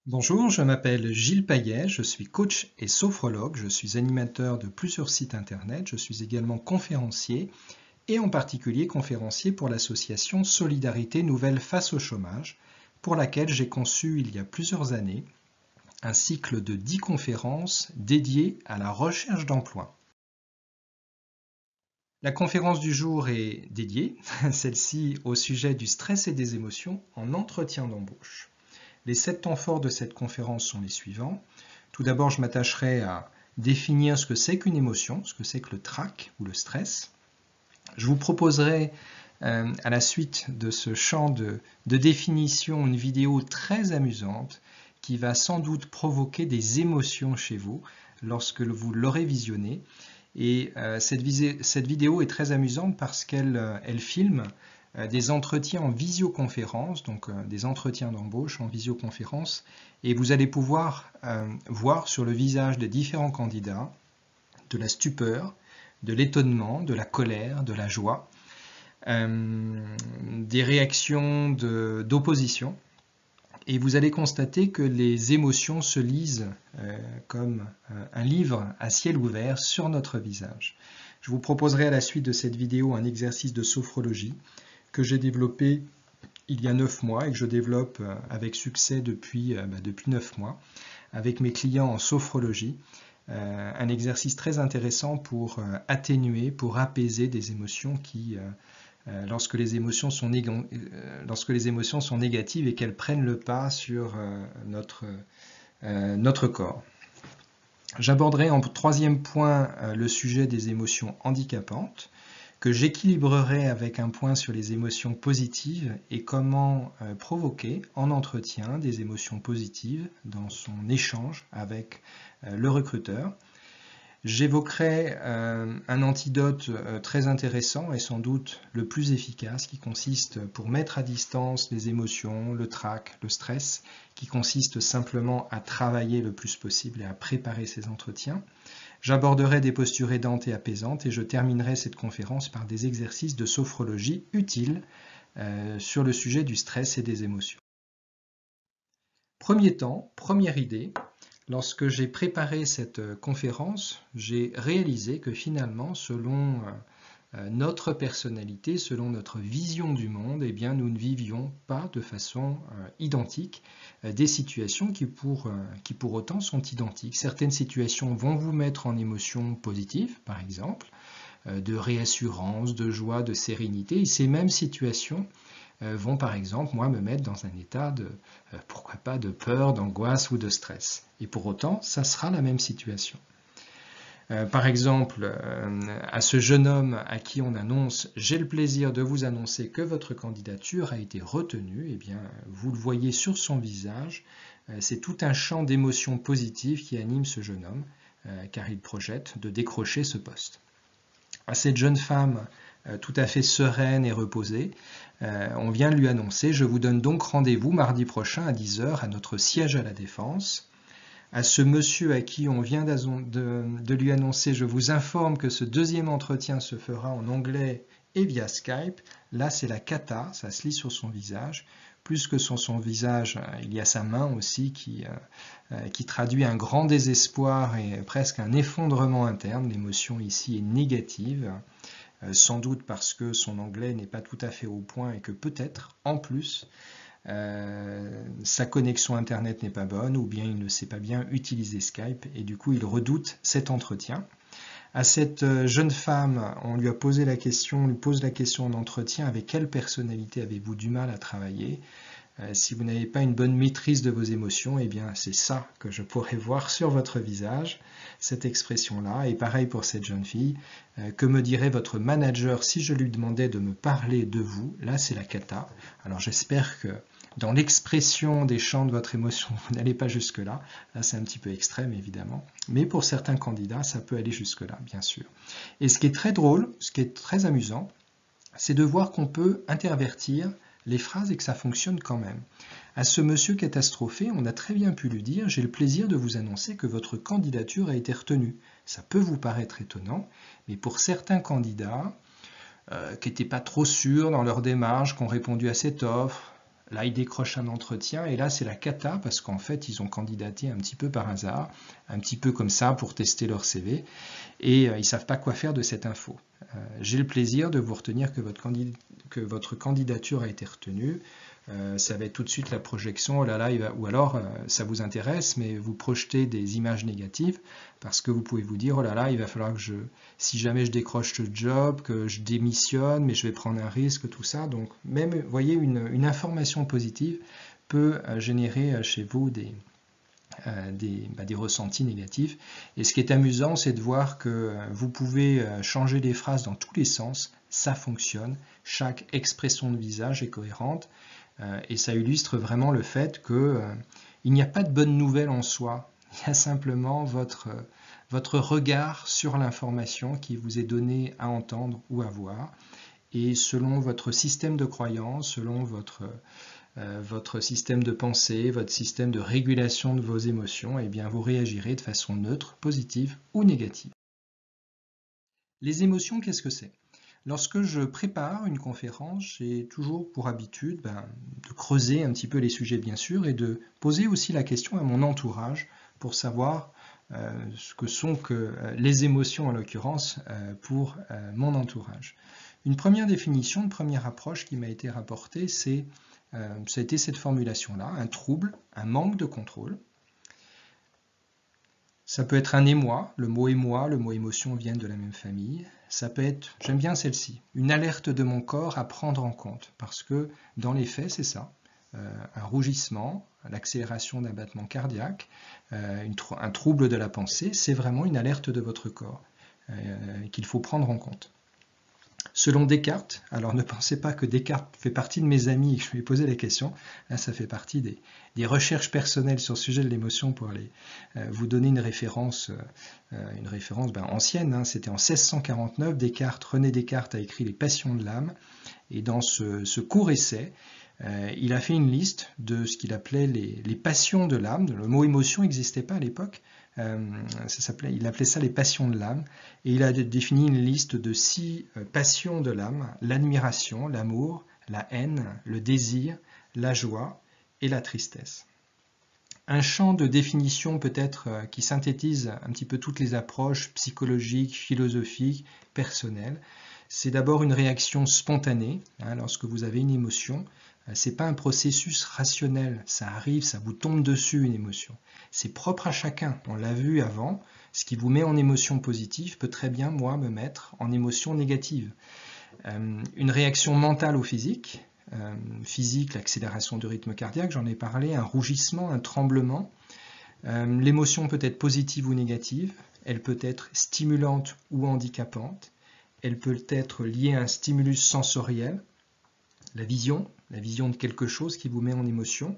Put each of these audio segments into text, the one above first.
Bonjour, je m'appelle Gilles Payet, je suis coach et sophrologue, je suis animateur de plusieurs sites internet, je suis également conférencier et en particulier conférencier pour l'association Solidarité Nouvelle face au chômage, pour laquelle j'ai conçu il y a plusieurs années un cycle de 10 conférences dédiées à la recherche d'emploi. La conférence du jour est dédiée, celle-ci au sujet du stress et des émotions en entretien d'embauche. Les 7 temps forts de cette conférence sont les suivants. Tout d'abord, je m'attacherai à définir ce que c'est qu'une émotion, ce que c'est que le trac ou le stress. Je vous proposerai à la suite de ce champ de définition une vidéo très amusante qui va sans doute provoquer des émotions chez vous lorsque vous l'aurez visionnée. Et cette vidéo est très amusante parce qu'elle filme des entretiens en visioconférence, donc des entretiens d'embauche en visioconférence, et vous allez pouvoir voir sur le visage des différents candidats de la stupeur, de l'étonnement, de la colère, de la joie, des réactions d'opposition, et vous allez constater que les émotions se lisent comme un livre à ciel ouvert sur notre visage. Je vous proposerai à la suite de cette vidéo un exercice de sophrologie que j'ai développé il y a 9 mois et que je développe avec succès depuis 9 mois avec mes clients en sophrologie. Un exercice très intéressant pour atténuer, pour apaiser des émotions qui, lorsque les émotions sont négatives et qu'elles prennent le pas sur notre corps. J'aborderai en troisième point le sujet des émotions handicapantes, que j'équilibrerai avec un point sur les émotions positives et comment provoquer en entretien des émotions positives dans son échange avec le recruteur. J'évoquerai un antidote très intéressant et sans doute le plus efficace qui consiste pour mettre à distance les émotions, le trac, le stress, qui consiste simplement à travailler le plus possible et à préparer ces entretiens. J'aborderai des postures aidantes et apaisantes et je terminerai cette conférence par des exercices de sophrologie utiles sur le sujet du stress et des émotions. Premier temps, première idée, lorsque j'ai préparé cette conférence, j'ai réalisé que finalement, selon notre personnalité, selon notre vision du monde, eh bien, nous ne vivions pas de façon identique des situations qui pour autant sont identiques. Certaines situations vont vous mettre en émotion positive, par exemple, de réassurance, de joie, de sérénité, et ces mêmes situations vont par exemple, moi, me mettre dans un état de, pourquoi pas, de peur, d'angoisse ou de stress. Et pour autant, ça sera la même situation. Par exemple, à ce jeune homme à qui on annonce « J'ai le plaisir de vous annoncer que votre candidature a été retenue », eh bien, vous le voyez sur son visage, c'est tout un champ d'émotions positives qui anime ce jeune homme, car il projette de décrocher ce poste. À cette jeune femme tout à fait sereine et reposée, on vient de lui annoncer « Je vous donne donc rendez-vous mardi prochain à 10h à notre siège à la Défense ». À ce monsieur à qui on vient de lui annoncer « Je vous informe que ce deuxième entretien se fera en anglais et via Skype », là c'est la cata, ça se lit sur son visage. Plus que sur son visage, il y a sa main aussi qui traduit un grand désespoir et presque un effondrement interne. L'émotion ici est négative, sans doute parce que son anglais n'est pas tout à fait au point et que peut-être, en plus, sa connexion internet n'est pas bonne ou bien il ne sait pas bien utiliser Skype et du coup il redoute cet entretien. À cette jeune femme, on lui pose la question en entretien: avec quelle personnalité avez-vous du mal à travailler? Si vous n'avez pas une bonne maîtrise de vos émotions, eh bien c'est ça que je pourrais voir sur votre visage, cette expression-là. Et pareil pour cette jeune fille, que me dirait votre manager si je lui demandais de me parler de vous? Là c'est la cata. Alors j'espère que dans l'expression des champs de votre émotion, vous n'allez pas jusque-là. Là c'est un petit peu extrême évidemment, mais pour certains candidats ça peut aller jusque-là bien sûr. Et ce qui est très drôle, ce qui est très amusant, c'est de voir qu'on peut intervertir les phrases et que ça fonctionne quand même. À ce monsieur catastrophé, on a très bien pu lui dire « J'ai le plaisir de vous annoncer que votre candidature a été retenue ». Ça peut vous paraître étonnant, mais pour certains candidats qui n'étaient pas trop sûrs dans leur démarche, qui ont répondu à cette offre, Là, ils décrochent un entretien et là, c'est la cata parce qu'en fait, ils ont candidaté un petit peu par hasard, un petit peu comme ça pour tester leur CV et ils ne savent pas quoi faire de cette info. J'ai le plaisir de vous retenir que votre candidature a été retenue. Ça va être tout de suite la projection, oh là là, ou alors ça vous intéresse, mais vous projetez des images négatives parce que vous pouvez vous dire, oh là là, il va falloir que si jamais je décroche ce job, que je démissionne, mais je vais prendre un risque, tout ça. Donc même, vous voyez, une information positive peut générer chez vous des ressentis négatifs. Et ce qui est amusant, c'est de voir que vous pouvez changer les phrases dans tous les sens, ça fonctionne, chaque expression de visage est cohérente, et ça illustre vraiment le fait qu'il n'y a pas de bonne nouvelle en soi, il y a simplement votre regard sur l'information qui vous est donnée à entendre ou à voir, et selon votre système de croyance, selon votre système de pensée, votre système de régulation de vos émotions, eh bien vous réagirez de façon neutre, positive ou négative. Les émotions, qu'est-ce que c'est? Lorsque je prépare une conférence, j'ai toujours pour habitude de creuser un petit peu les sujets bien sûr et de poser aussi la question à mon entourage pour savoir ce que sont les émotions en l'occurrence pour mon entourage. Une première définition, une première approche qui m'a été rapportée, ça a été cette formulation-là, un trouble, un manque de contrôle. Ça peut être un émoi, le mot émotion viennent de la même famille. Ça peut être, j'aime bien celle-ci, une alerte de mon corps à prendre en compte, parce que dans les faits, c'est ça. Un rougissement, l'accélération d'un battement cardiaque, un trouble de la pensée, c'est vraiment une alerte de votre corps qu'il faut prendre en compte. Selon Descartes, alors ne pensez pas que Descartes fait partie de mes amis et que je lui ai posé la question, là ça fait partie des recherches personnelles sur le sujet de l'émotion pour vous donner une référence ancienne, hein. C'était en 1649, René Descartes a écrit Les Passions de l'âme, et dans ce court essai, il a fait une liste de ce qu'il appelait les passions de l'âme. Le mot émotion n'existait pas à l'époque, il appelait ça les passions de l'âme, et il a défini une liste de 6 passions de l'âme: l'admiration, l'amour, la haine, le désir, la joie et la tristesse. Un champ de définition peut-être qui synthétise un petit peu toutes les approches psychologiques, philosophiques, personnelles. C'est d'abord une réaction spontanée, hein, lorsque vous avez une émotion. C'est pas un processus rationnel, ça arrive, ça vous tombe dessus une émotion. C'est propre à chacun, on l'a vu avant, ce qui vous met en émotion positive peut très bien, moi, me mettre en émotion négative. Une réaction mentale ou physique, l'accélération du rythme cardiaque, j'en ai parlé, un rougissement, un tremblement. L'émotion peut être positive ou négative, elle peut être stimulante ou handicapante, elle peut être liée à un stimulus sensoriel, la vision de quelque chose qui vous met en émotion.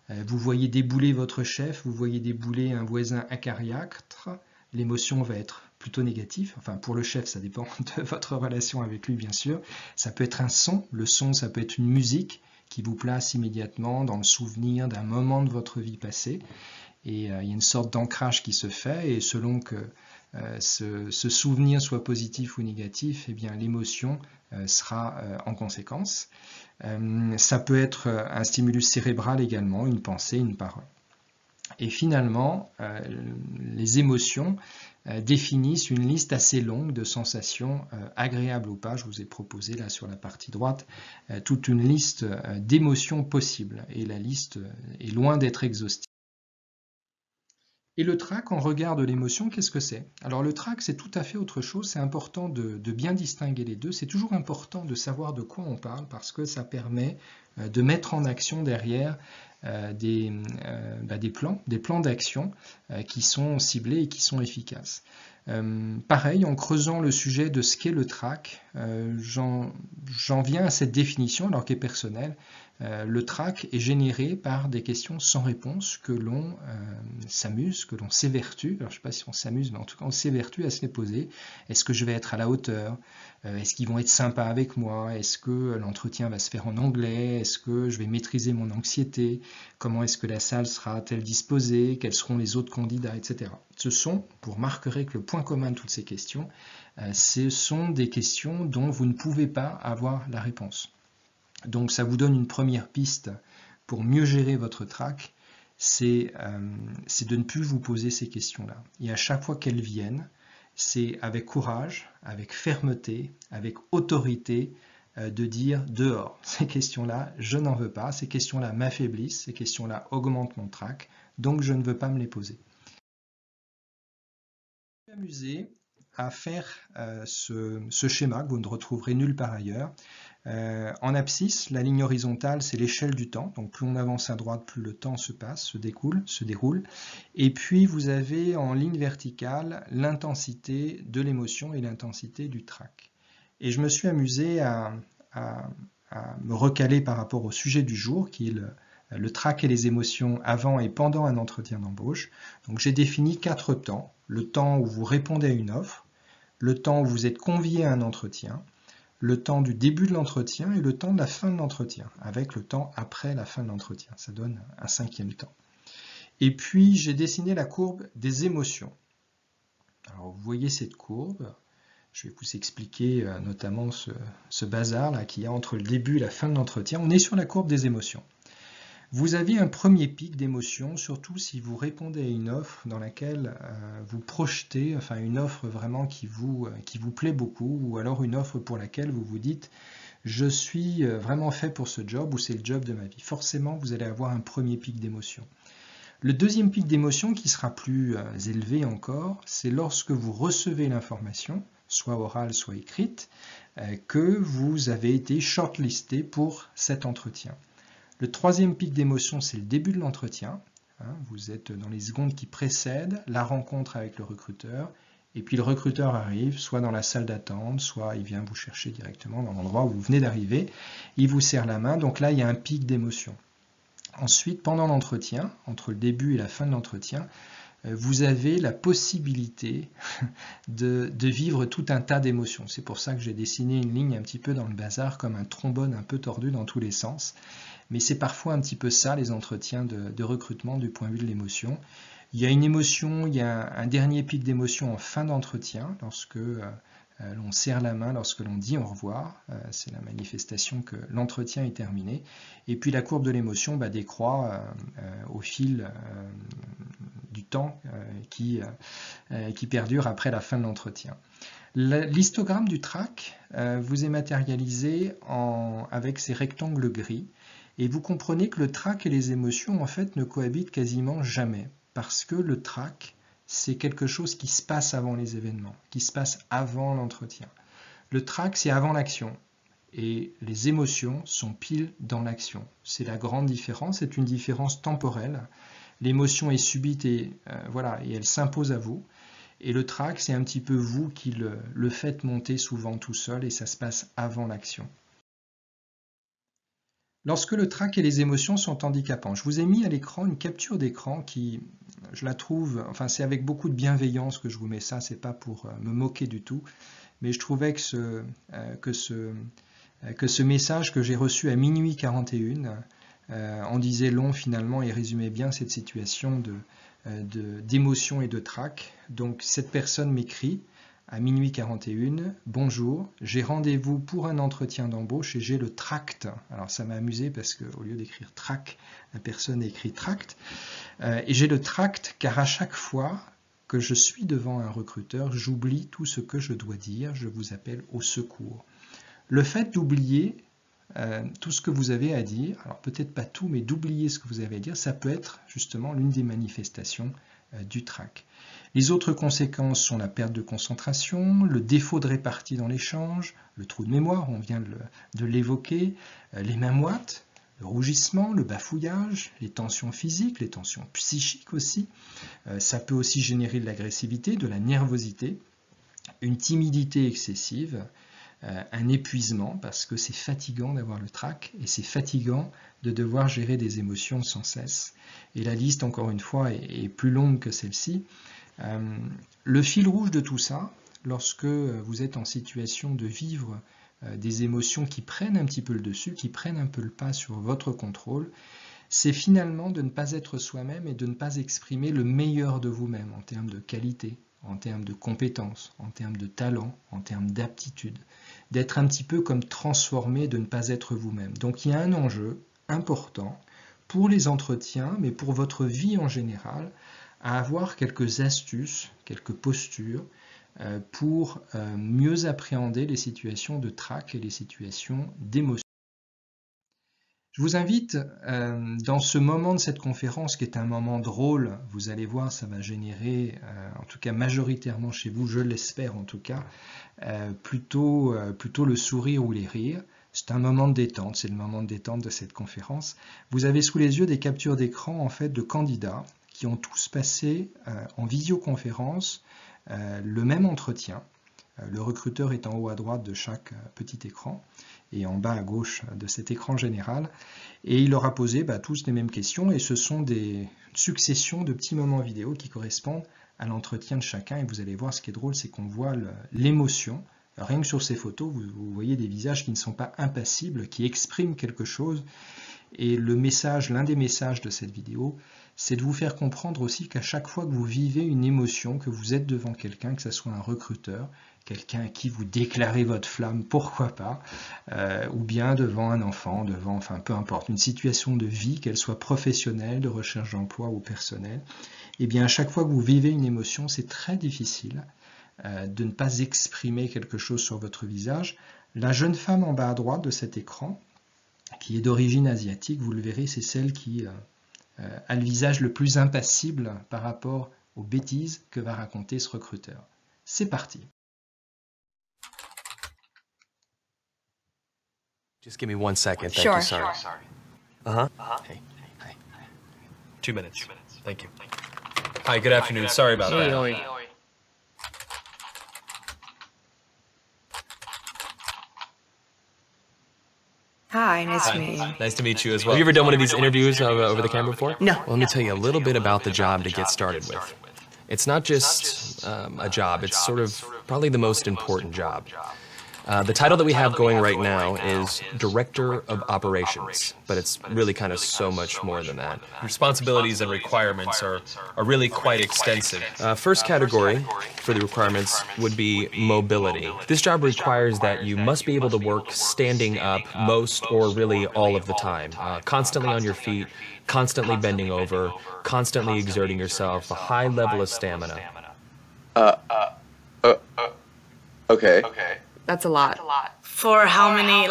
Vous voyez débouler votre chef, vous voyez débouler un voisin acariâtre, l'émotion va être plutôt négative. Enfin, pour le chef, ça dépend de votre relation avec lui, bien sûr. Ça peut être un son. Le son, ça peut être une musique qui vous place immédiatement dans le souvenir d'un moment de votre vie passée. Et il y a une sorte d'ancrage qui se fait, et selon que ce souvenir soit positif ou négatif, eh bien l'émotion sera en conséquence. Ça peut être un stimulus cérébral également, une pensée, une parole. Et finalement, les émotions définissent une liste assez longue de sensations agréables ou pas. Je vous ai proposé là sur la partie droite toute une liste d'émotions possibles, et la liste est loin d'être exhaustive. Et le trac, en regard de l'émotion, qu'est-ce que c'est? Alors le trac, c'est tout à fait autre chose, c'est important de bien distinguer les deux. C'est toujours important de savoir de quoi on parle, parce que ça permet de mettre en action derrière des plans d'action qui sont ciblés et qui sont efficaces. Pareil, en creusant le sujet de ce qu'est le trac, j'en viens à cette définition, alors qu'elle est personnelle. Le trac est généré par des questions sans réponse que l'on s'amuse, que l'on s'évertue. Alors je ne sais pas si on s'amuse, mais en tout cas on s'évertue à se les poser. Est-ce que je vais être à la hauteur? Est-ce qu'ils vont être sympas avec moi? Est-ce que l'entretien va se faire en anglais? Est-ce que je vais maîtriser mon anxiété? Comment est-ce que la salle sera-t-elle disposée? Quels seront les autres candidats, etc. Ce sont, vous remarquerez que le point commun de toutes ces questions, ce sont des questions dont vous ne pouvez pas avoir la réponse. Donc ça vous donne une première piste pour mieux gérer votre trac, c'est de ne plus vous poser ces questions-là. Et à chaque fois qu'elles viennent, c'est avec courage, avec fermeté, avec autorité, de dire dehors. Ces questions-là, je n'en veux pas. Ces questions-là m'affaiblissent. Ces questions-là augmentent mon trac. Donc, je ne veux pas me les poser. Je me suis amusé à faire ce schéma que vous ne retrouverez nulle part ailleurs. En abscisse, la ligne horizontale, c'est l'échelle du temps. Donc plus on avance à droite, plus le temps se passe, se déroule. Et puis vous avez en ligne verticale l'intensité de l'émotion et l'intensité du trac. Et je me suis amusé à me recaler par rapport au sujet du jour, qui est le trac et les émotions avant et pendant un entretien d'embauche. Donc j'ai défini 4 temps. Le temps où vous répondez à une offre, le temps où vous êtes convié à un entretien, le temps du début de l'entretien et le temps de la fin de l'entretien, avec le temps après la fin de l'entretien. Ça donne un 5e temps. Et puis, j'ai dessiné la courbe des émotions. Alors, vous voyez cette courbe. Je vais vous expliquer notamment ce bazar-là qu'il y a entre le début et la fin de l'entretien. On est sur la courbe des émotions. Vous avez un premier pic d'émotion, surtout si vous répondez à une offre dans laquelle vous projetez, enfin une offre vraiment qui vous plaît beaucoup, ou alors une offre pour laquelle vous vous dites « je suis vraiment fait pour ce job » ou « c'est le job de ma vie ». Forcément, vous allez avoir un premier pic d'émotion. Le deuxième pic d'émotion, qui sera plus élevé encore, c'est lorsque vous recevez l'information, soit orale, soit écrite, que vous avez été shortlisté pour cet entretien. Le troisième pic d'émotion, c'est le début de l'entretien. Vous êtes dans les secondes qui précèdent la rencontre avec le recruteur. Et puis le recruteur arrive, soit dans la salle d'attente, soit il vient vous chercher directement dans l'endroit où vous venez d'arriver. Il vous serre la main, donc là il y a un pic d'émotion. Ensuite, pendant l'entretien, entre le début et la fin de l'entretien, vous avez la possibilité de vivre tout un tas d'émotions. C'est pour ça que j'ai dessiné une ligne un petit peu dans le bazar, comme un trombone un peu tordu dans tous les sens. Mais c'est parfois un petit peu ça, les entretiens de recrutement du point de vue de l'émotion. Il y a une émotion, il y a un dernier pic d'émotion en fin d'entretien, lorsque l'on serre la main, lorsque l'on dit au revoir. C'est la manifestation que l'entretien est terminé. Et puis la courbe de l'émotion décroît au fil du temps qui perdure après la fin de l'entretien. L'histogramme du trac vous est matérialisé avec ces rectangles gris. Et vous comprenez que le trac et les émotions, en fait, ne cohabitent quasiment jamais. Parce que le trac, c'est quelque chose qui se passe avant les événements, qui se passe avant l'entretien. Le trac, c'est avant l'action. Et les émotions sont pile dans l'action. C'est la grande différence, c'est une différence temporelle. L'émotion est subite et elle s'impose à vous. Et le trac, c'est un petit peu vous qui le faites monter souvent tout seul et ça se passe avant l'action. Lorsque le trac et les émotions sont handicapants, je vous ai mis à l'écran une capture d'écran qui, je la trouve, enfin c'est avec beaucoup de bienveillance que je vous mets ça, c'est pas pour me moquer du tout, mais je trouvais que ce message que j'ai reçu à minuit 41 en disait long finalement et résumait bien cette situation d'émotion et de trac. Donc cette personne m'écrit à minuit 41, bonjour, j'ai rendez-vous pour un entretien d'embauche et j'ai le tract. Alors ça m'a amusé parce qu'au lieu d'écrire trac, la personne écrit tract. Et j'ai le tract car à chaque fois que je suis devant un recruteur, j'oublie tout ce que je dois dire, je vous appelle au secours. Le fait d'oublier tout ce que vous avez à dire, alors peut-être pas tout, mais d'oublier ce que vous avez à dire, ça peut être justement l'une des manifestations du trac. Les autres conséquences sont la perte de concentration, le défaut de répartie dans l'échange, le trou de mémoire, on vient de l'évoquer, les mains moites, le rougissement, le bafouillage, les tensions physiques, les tensions psychiques aussi. Ça peut aussi générer de l'agressivité, de la nervosité, une timidité excessive, un épuisement parce que c'est fatigant d'avoir le trac et c'est fatigant de devoir gérer des émotions sans cesse. Et la liste, encore une fois, est plus longue que celle-ci. Le fil rouge de tout ça, lorsque vous êtes en situation de vivre des émotions qui prennent un petit peu le dessus, qui prennent un peu le pas sur votre contrôle, c'est finalement de ne pas être soi-même et de ne pas exprimer le meilleur de vous-même en termes de qualité, en termes de compétences, en termes de talent, en termes d'aptitude, d'être un petit peu comme transformé, de ne pas être vous-même. Donc il y a un enjeu important pour les entretiens, mais pour votre vie en général, à avoir quelques astuces, quelques postures pour mieux appréhender les situations de trac et les situations d'émotion. Je vous invite dans ce moment de cette conférence qui est un moment drôle, vous allez voir, ça va générer, en tout cas majoritairement chez vous, je l'espère en tout cas, plutôt le sourire ou les rires. C'est un moment de détente, c'est le moment de détente de cette conférence. Vous avez sous les yeux des captures d'écran en fait de candidats qui ont tous passé en visioconférence le même entretien. Le recruteur est en haut à droite de chaque petit écran et en bas à gauche de cet écran général. Et il leur a posé tous les mêmes questions et ce sont des successions de petits moments vidéo qui correspondent à l'entretien de chacun. Et vous allez voir, ce qui est drôle, c'est qu'on voit l'émotion. Rien que sur ces photos, vous voyez des visages qui ne sont pas impassibles, qui expriment quelque chose. Et le message, l'un des messages de cette vidéo, c'est de vous faire comprendre aussi qu'à chaque fois que vous vivez une émotion, que vous êtes devant quelqu'un, que ce soit un recruteur, quelqu'un à qui vous déclarez votre flamme, pourquoi pas, ou bien devant un enfant, enfin peu importe, une situation de vie, qu'elle soit professionnelle, de recherche d'emploi ou personnelle, et bien à chaque fois que vous vivez une émotion, c'est très difficile de ne pas exprimer quelque chose sur votre visage. La jeune femme en bas à droite de cet écran, qui est d'origine asiatique, vous le verrez, c'est celle qui a le visage le plus impassible par rapport aux bêtises que va raconter ce recruteur. C'est parti. Just give me 1 second. Thank Sure. you. Sorry. Hey. 2 minutes. Thank you. Hi, good afternoon. Sorry about that. Hi, nice to meet you. Nice to meet you as well. Have you ever done one of these interviews over the camera before? No. Well, let me tell you a little bit about the job to get started with. It's not just a job, it's sort of probably the most important job. The title that we have going right now is Director of Operations, but it's really kind of so much more than that. Responsibilities and requirements are really quite extensive. First category for the requirements would be mobility. This job requires that you must be able to work standing up most or really all of the time, constantly on your feet, constantly bending over, constantly exerting yourself, a high level of stamina. Okay. That's a lot. For how many,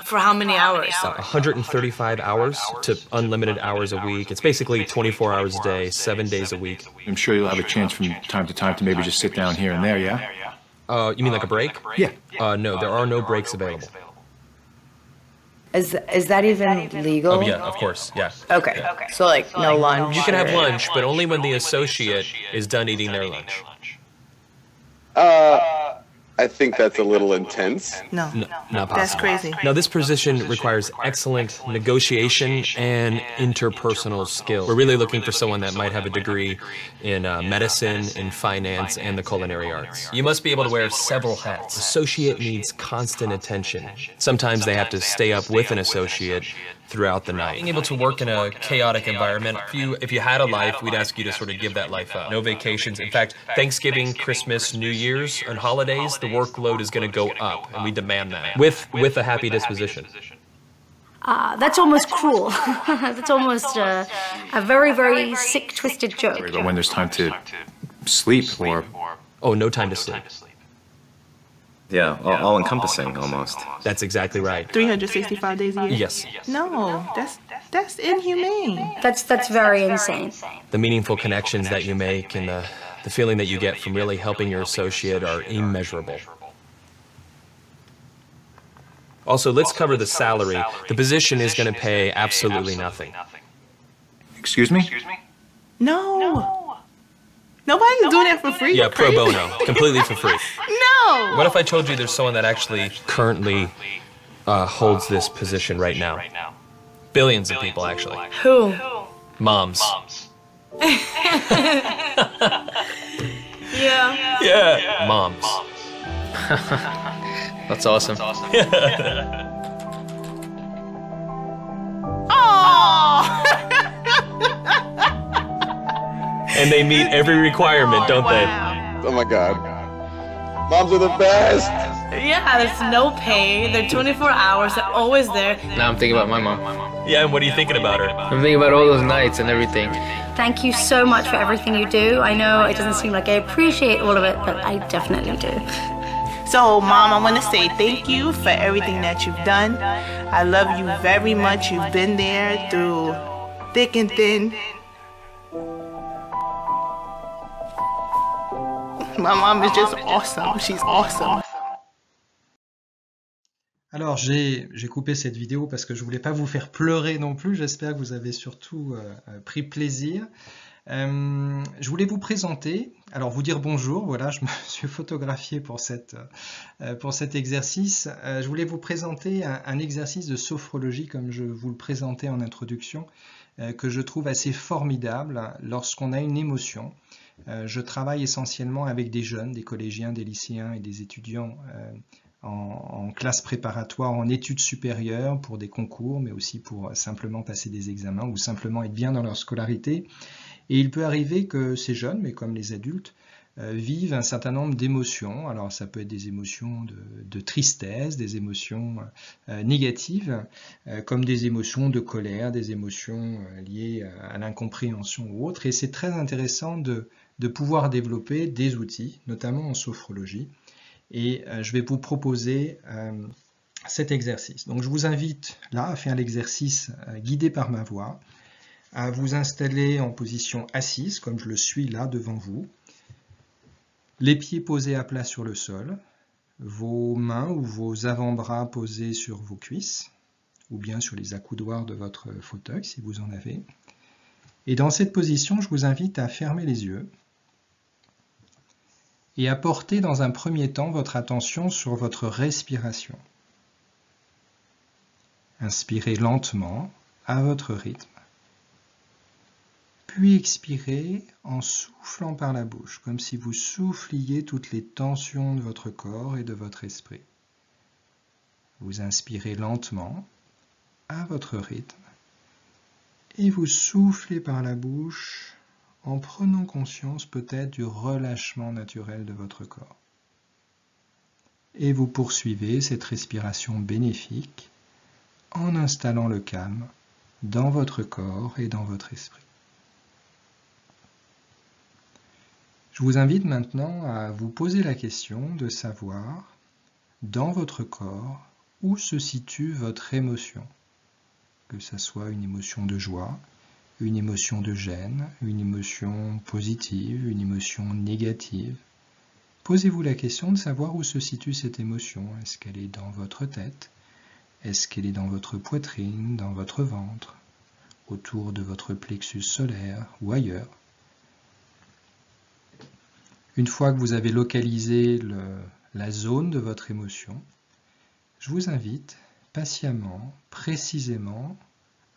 for how many hours? 135 hours to unlimited hours a week. It's basically 24 hours a day, 7 days a week. I'm sure you'll have a chance from time to time to maybe just sit down here and there, yeah? You mean like a break? Yeah. No, there are no breaks available. Is that even legal? Oh, yeah, of course, yeah. Okay. Yeah. So no lunch. You can have lunch, but only when the associate is done eating their lunch. I think that's a little intense. No. Not possible. That's crazy. Now, this position requires excellent negotiation and interpersonal skills. We're really looking for someone that might have a degree in medicine, in finance, and the culinary arts. You must be able to wear several hats. Associate needs constant attention. Sometimes they have to stay up with an associate throughout the night. Being able to work in a chaotic environment, if you had a life, we'd ask you to sort of give that life up. No vacations. In fact, Thanksgiving, Christmas, New Year's, and holidays, the workload is going to go up, and we demand that. With a happy disposition. That's almost cruel. That's almost a very, very sick, twisted joke. But when there's time to sleep or... Oh, no time to sleep. Yeah, all-encompassing almost. That's exactly right. 365 days a year? Yes. No, that's inhumane. That's very insane. The meaningful connections that you make and the feeling that you get from really helping your associate are immeasurable. Also, let's cover the salary. The position is going to pay absolutely nothing. Excuse me? No. Nobody's doing that for free. Yeah, pro bono, completely for free. No. What if I told you there's someone that actually currently holds this position right now? Billions of people, actually. Who? Moms. Yeah. Yeah. Moms. That's awesome. And they meet every requirement, don't they? Oh my God. Moms are the best! Yeah, there's no pay. They're 24 hours. They're always there. Now I'm thinking about my mom. Yeah, and what are you thinking about her? I'm thinking about all those nights and everything. Thank you so much for everything you do. I know it doesn't seem like I appreciate all of it, but I definitely do. So, Mom, I want to say thank you for everything that you've done. I love you very much. You've been there through thick and thin. My mom is just awesome. She's awesome. Alors j'ai coupé cette vidéo parce que je voulais pas vous faire pleurer non plus. J'espère que vous avez surtout pris plaisir. Je voulais vous présenter, alors vous dire bonjour, voilà, je me suis photographié pour cet exercice. Je voulais vous présenter un exercice de sophrologie comme je vous le présentais en introduction, que je trouve assez formidable lorsqu'on a une émotion. Je travaille essentiellement avec des jeunes, des collégiens, des lycéens et des étudiants en classe préparatoire, en études supérieures pour des concours, mais aussi pour simplement passer des examens ou simplement être bien dans leur scolarité. Et il peut arriver que ces jeunes, mais comme les adultes, vivent un certain nombre d'émotions. Alors ça peut être des émotions de tristesse, des émotions négatives, comme des émotions de colère, des émotions liées à l'incompréhension ou autres. Et c'est très intéressant de pouvoir développer des outils, notamment en sophrologie. Et je vais vous proposer cet exercice. Donc je vous invite là à faire l'exercice guidé par ma voix, à vous installer en position assise, comme je le suis là devant vous, les pieds posés à plat sur le sol, vos mains ou vos avant-bras posés sur vos cuisses, ou bien sur les accoudoirs de votre fauteuil si vous en avez. Et dans cette position, je vous invite à fermer les yeux et à porter dans un premier temps votre attention sur votre respiration. Inspirez lentement à votre rythme, puis expirez en soufflant par la bouche, comme si vous souffliez toutes les tensions de votre corps et de votre esprit. Vous inspirez lentement à votre rythme et vous soufflez par la bouche en prenant conscience peut-être du relâchement naturel de votre corps. Et vous poursuivez cette respiration bénéfique en installant le calme dans votre corps et dans votre esprit. Je vous invite maintenant à vous poser la question de savoir, dans votre corps, où se situe votre émotion, que ce soit une émotion de joie, une émotion de gêne, une émotion positive, une émotion négative. Posez-vous la question de savoir où se situe cette émotion. Est-ce qu'elle est dans votre tête? Est-ce qu'elle est dans votre poitrine, dans votre ventre, autour de votre plexus solaire ou ailleurs? Une fois que vous avez localisé la zone de votre émotion, je vous invite patiemment, précisément,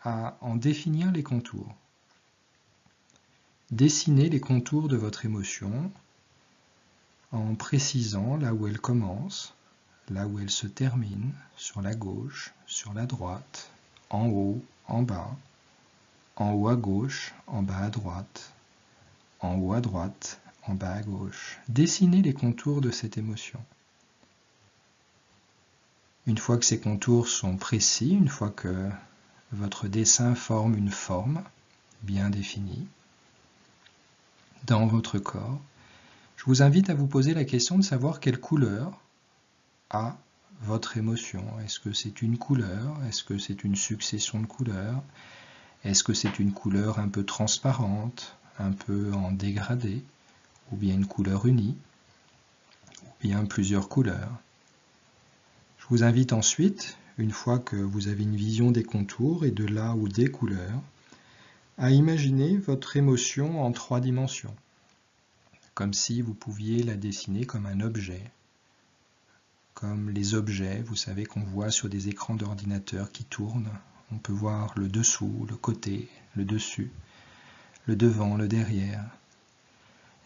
à en définir les contours. Dessinez les contours de votre émotion en précisant là où elle commence, là où elle se termine, sur la gauche, sur la droite, en haut à gauche, en bas à droite, en haut à droite, en bas à gauche. Dessinez les contours de cette émotion. Une fois que ces contours sont précis, une fois que votre dessin forme une forme bien définie dans votre corps, je vous invite à vous poser la question de savoir quelle couleur a votre émotion. Est-ce que c'est une couleur? Est-ce que c'est une succession de couleurs? Est-ce que c'est une couleur un peu transparente, un peu en dégradé, ou bien une couleur unie, ou bien plusieurs couleurs? Je vous invite ensuite, une fois que vous avez une vision des contours et de là ou des couleurs, à imaginer votre émotion en 3 dimensions, comme si vous pouviez la dessiner comme un objet, comme les objets, vous savez, qu'on voit sur des écrans d'ordinateur qui tournent. On peut voir le dessous, le côté, le dessus, le devant, le derrière.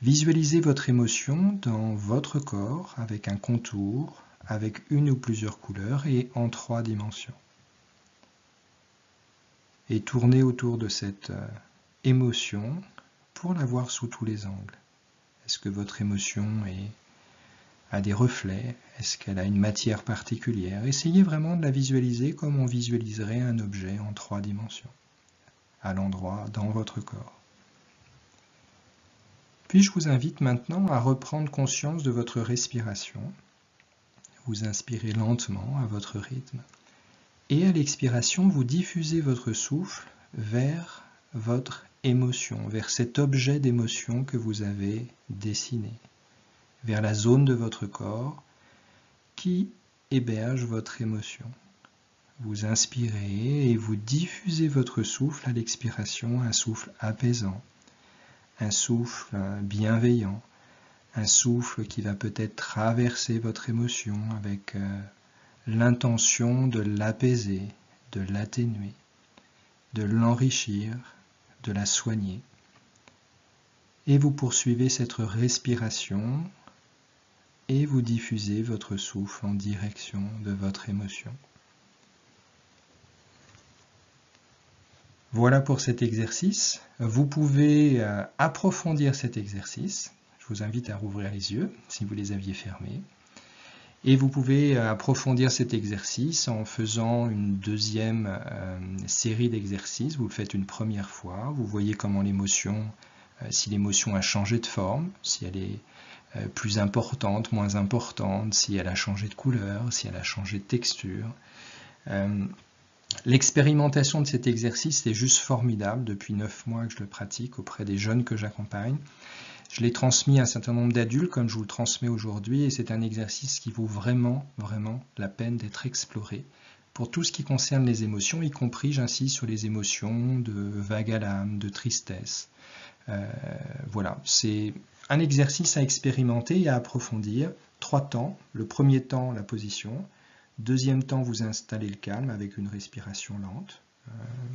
Visualisez votre émotion dans votre corps avec un contour, avec une ou plusieurs couleurs et en 3 dimensions. Et tournez autour de cette émotion pour la voir sous tous les angles. Est-ce que votre émotion est a des reflets? Est-ce qu'elle a une matière particulière? Essayez vraiment de la visualiser comme on visualiserait un objet en 3 dimensions, à l'endroit dans votre corps. Puis je vous invite maintenant à reprendre conscience de votre respiration. Vous inspirez lentement à votre rythme. Et à l'expiration, vous diffusez votre souffle vers votre émotion, vers cet objet d'émotion que vous avez dessiné, vers la zone de votre corps qui héberge votre émotion. Vous inspirez et vous diffusez votre souffle à l'expiration, un souffle apaisant, un souffle bienveillant, un souffle qui va peut-être traverser votre émotion avec l'intention de l'apaiser, de l'atténuer, de l'enrichir, de la soigner. Et vous poursuivez cette respiration et vous diffusez votre souffle en direction de votre émotion. Voilà pour cet exercice. Vous pouvez approfondir cet exercice. Je vous invite à rouvrir les yeux si vous les aviez fermés. Et vous pouvez approfondir cet exercice en faisant une deuxième série d'exercices. Vous le faites une première fois, vous voyez comment l'émotion, si l'émotion a changé de forme, si elle est plus importante, moins importante, si elle a changé de couleur, si elle a changé de texture. L'expérimentation de cet exercice est juste formidable. Depuis 9 mois que je le pratique auprès des jeunes que j'accompagne. Je l'ai transmis à un certain nombre d'adultes comme je vous le transmets aujourd'hui et c'est un exercice qui vaut vraiment la peine d'être exploré pour tout ce qui concerne les émotions, y compris, j'insiste, sur les émotions de vague à l'âme, de tristesse. Voilà, c'est un exercice à expérimenter et à approfondir. 3 temps. Le premier temps, la position. Deuxième temps, vous installez le calme avec une respiration lente.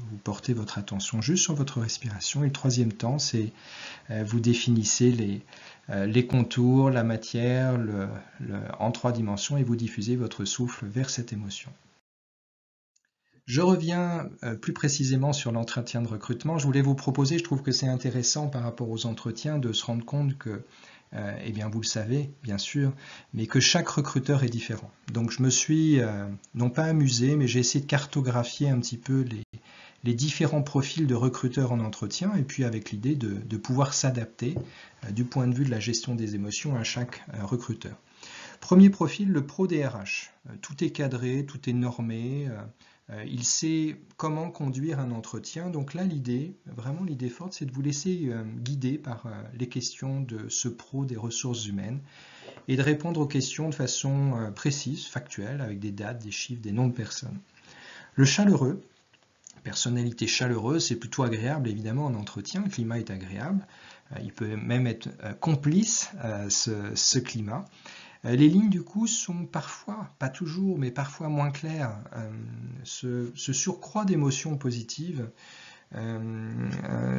Vous portez votre attention juste sur votre respiration. Et le troisième temps, c'est vous définissez les contours, la matière en 3 dimensions et vous diffusez votre souffle vers cette émotion. Je reviens plus précisément sur l'entretien de recrutement. Je voulais vous proposer, je trouve que c'est intéressant par rapport aux entretiens, de se rendre compte que, eh bien vous le savez, bien sûr, mais que chaque recruteur est différent. Donc je me suis, non pas amusé, mais j'ai essayé de cartographier un petit peu les différents profils de recruteurs en entretien, et puis avec l'idée de pouvoir s'adapter du point de vue de la gestion des émotions à chaque recruteur. Premier profil, le pro DRH. Tout est cadré, tout est normé. Il sait comment conduire un entretien. Donc là, vraiment l'idée forte, c'est de vous laisser guider par les questions de ce pro des ressources humaines et de répondre aux questions de façon précise, factuelle, avec des dates, des chiffres, des noms de personnes. Le chaleureux, personnalité chaleureuse, c'est plutôt agréable évidemment en entretien, le climat est agréable, il peut même être complice ce climat. Les lignes du coup sont parfois, pas toujours, mais parfois moins claires. Ce surcroît d'émotions positives,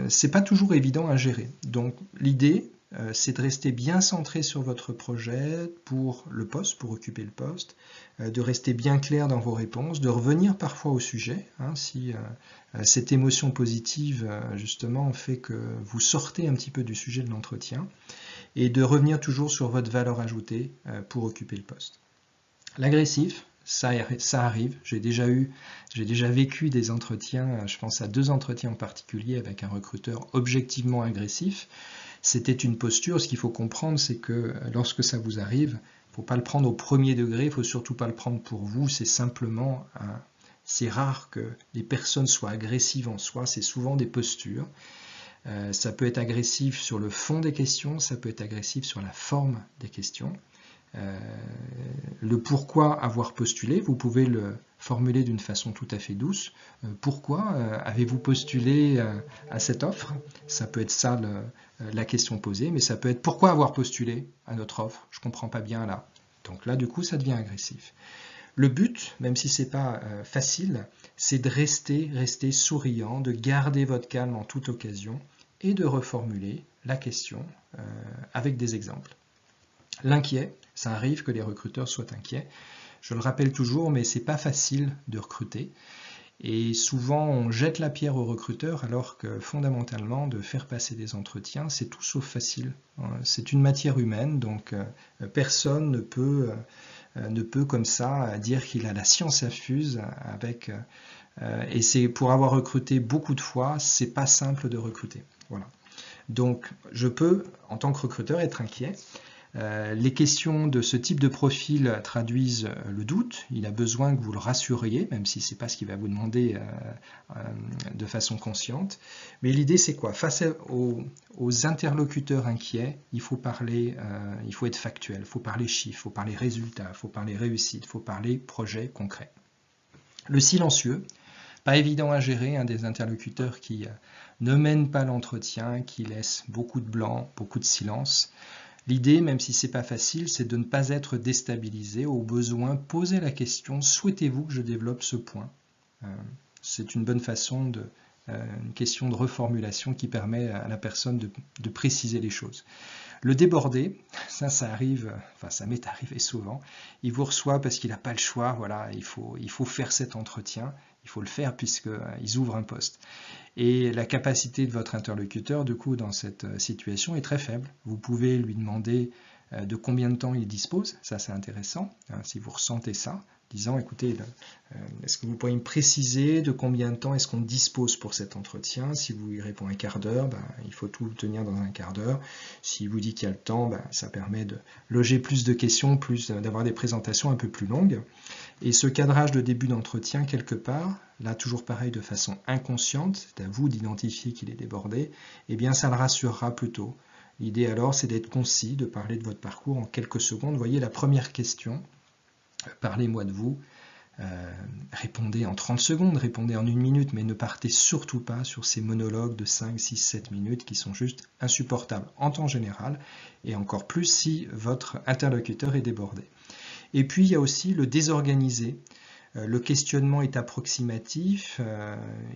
c'est pas toujours évident à gérer. Donc l'idée, c'est de rester bien centré sur votre projet pour le poste, pour occuper le poste, de rester bien clair dans vos réponses, de revenir parfois au sujet, si cette émotion positive justement fait que vous sortez un petit peu du sujet de l'entretien, et de revenir toujours sur votre valeur ajoutée pour occuper le poste. L'agressif, ça arrive, j'ai déjà vécu des entretiens, je pense à 2 entretiens en particulier avec un recruteur objectivement agressif. C'était une posture, ce qu'il faut comprendre, c'est que lorsque ça vous arrive, il ne faut pas le prendre au premier degré, il ne faut surtout pas le prendre pour vous, c'est simplement, c'est rare que les personnes soient agressives en soi, c'est souvent des postures. Ça peut être agressif sur le fond des questions, ça peut être agressif sur la forme des questions. Le pourquoi avoir postulé, vous pouvez le formuler d'une façon tout à fait douce. Pourquoi avez-vous postulé à cette offre? Ça peut être ça la question posée, mais ça peut être pourquoi avoir postulé à notre offre? Je ne comprends pas bien là. Donc là, du coup, ça devient agressif. Le but, même si ce n'est pas facile, c'est de rester souriant, de garder votre calme en toute occasion et de reformuler la question avec des exemples. L'inquiet, ça arrive que les recruteurs soient inquiets. Je le rappelle toujours, mais ce n'est pas facile de recruter. Et souvent, on jette la pierre aux recruteurs alors que fondamentalement, de faire passer des entretiens, c'est tout sauf facile. C'est une matière humaine, donc personne ne peut comme ça dire qu'il a la science infuse avec... et c'est pour avoir recruté beaucoup de fois, c'est pas simple de recruter. Voilà. Donc, je peux, en tant que recruteur, être inquiet. Les questions de ce type de profil traduisent le doute. Il a besoin que vous le rassuriez, même si ce n'est pas ce qu'il va vous demander de façon consciente. Mais l'idée, c'est quoi? Face aux interlocuteurs inquiets, il faut parler, il faut être factuel, il faut parler chiffres, il faut parler résultats, il faut parler réussite, il faut parler projet concret. Le silencieux, pas évident à gérer, des interlocuteurs qui ne mènent pas l'entretien, qui laissent beaucoup de blanc, beaucoup de silence. L'idée, même si ce n'est pas facile, c'est de ne pas être déstabilisé. Au besoin, posez la question, souhaitez-vous que je développe ce point? C'est une bonne façon, une question de reformulation qui permet à la personne de préciser les choses. Le débordé, ça arrive, enfin ça m'est arrivé souvent, il vous reçoit parce qu'il n'a pas le choix, voilà, il faut faire cet entretien, il faut le faire puisqu'ils ouvrent un poste. Et la capacité de votre interlocuteur, du coup, dans cette situation est très faible. Vous pouvez lui demander de combien de temps il dispose, ça c'est intéressant, si vous ressentez ça, disant, écoutez, est-ce que vous pourriez me préciser de combien de temps est-ce qu'on dispose pour cet entretien? Si vous lui répondez un quart d'heure, il faut tout tenir dans un quart d'heure. S'il vous dit qu'il y a le temps, ça permet de loger plus de questions, d'avoir des présentations un peu plus longues. Et ce cadrage de début d'entretien, quelque part, là toujours pareil de façon inconsciente, c'est à vous d'identifier qu'il est débordé, eh bien ça le rassurera plutôt. L'idée alors, c'est d'être concis, de parler de votre parcours en quelques secondes. Vous voyez la première question, parlez-moi de vous, répondez en 30 secondes, répondez en 1 minute, mais ne partez surtout pas sur ces monologues de 5, 6, 7 minutes qui sont juste insupportables en temps général, et encore plus si votre interlocuteur est débordé. Et puis il y a aussi le désorganisé. Le questionnement est approximatif,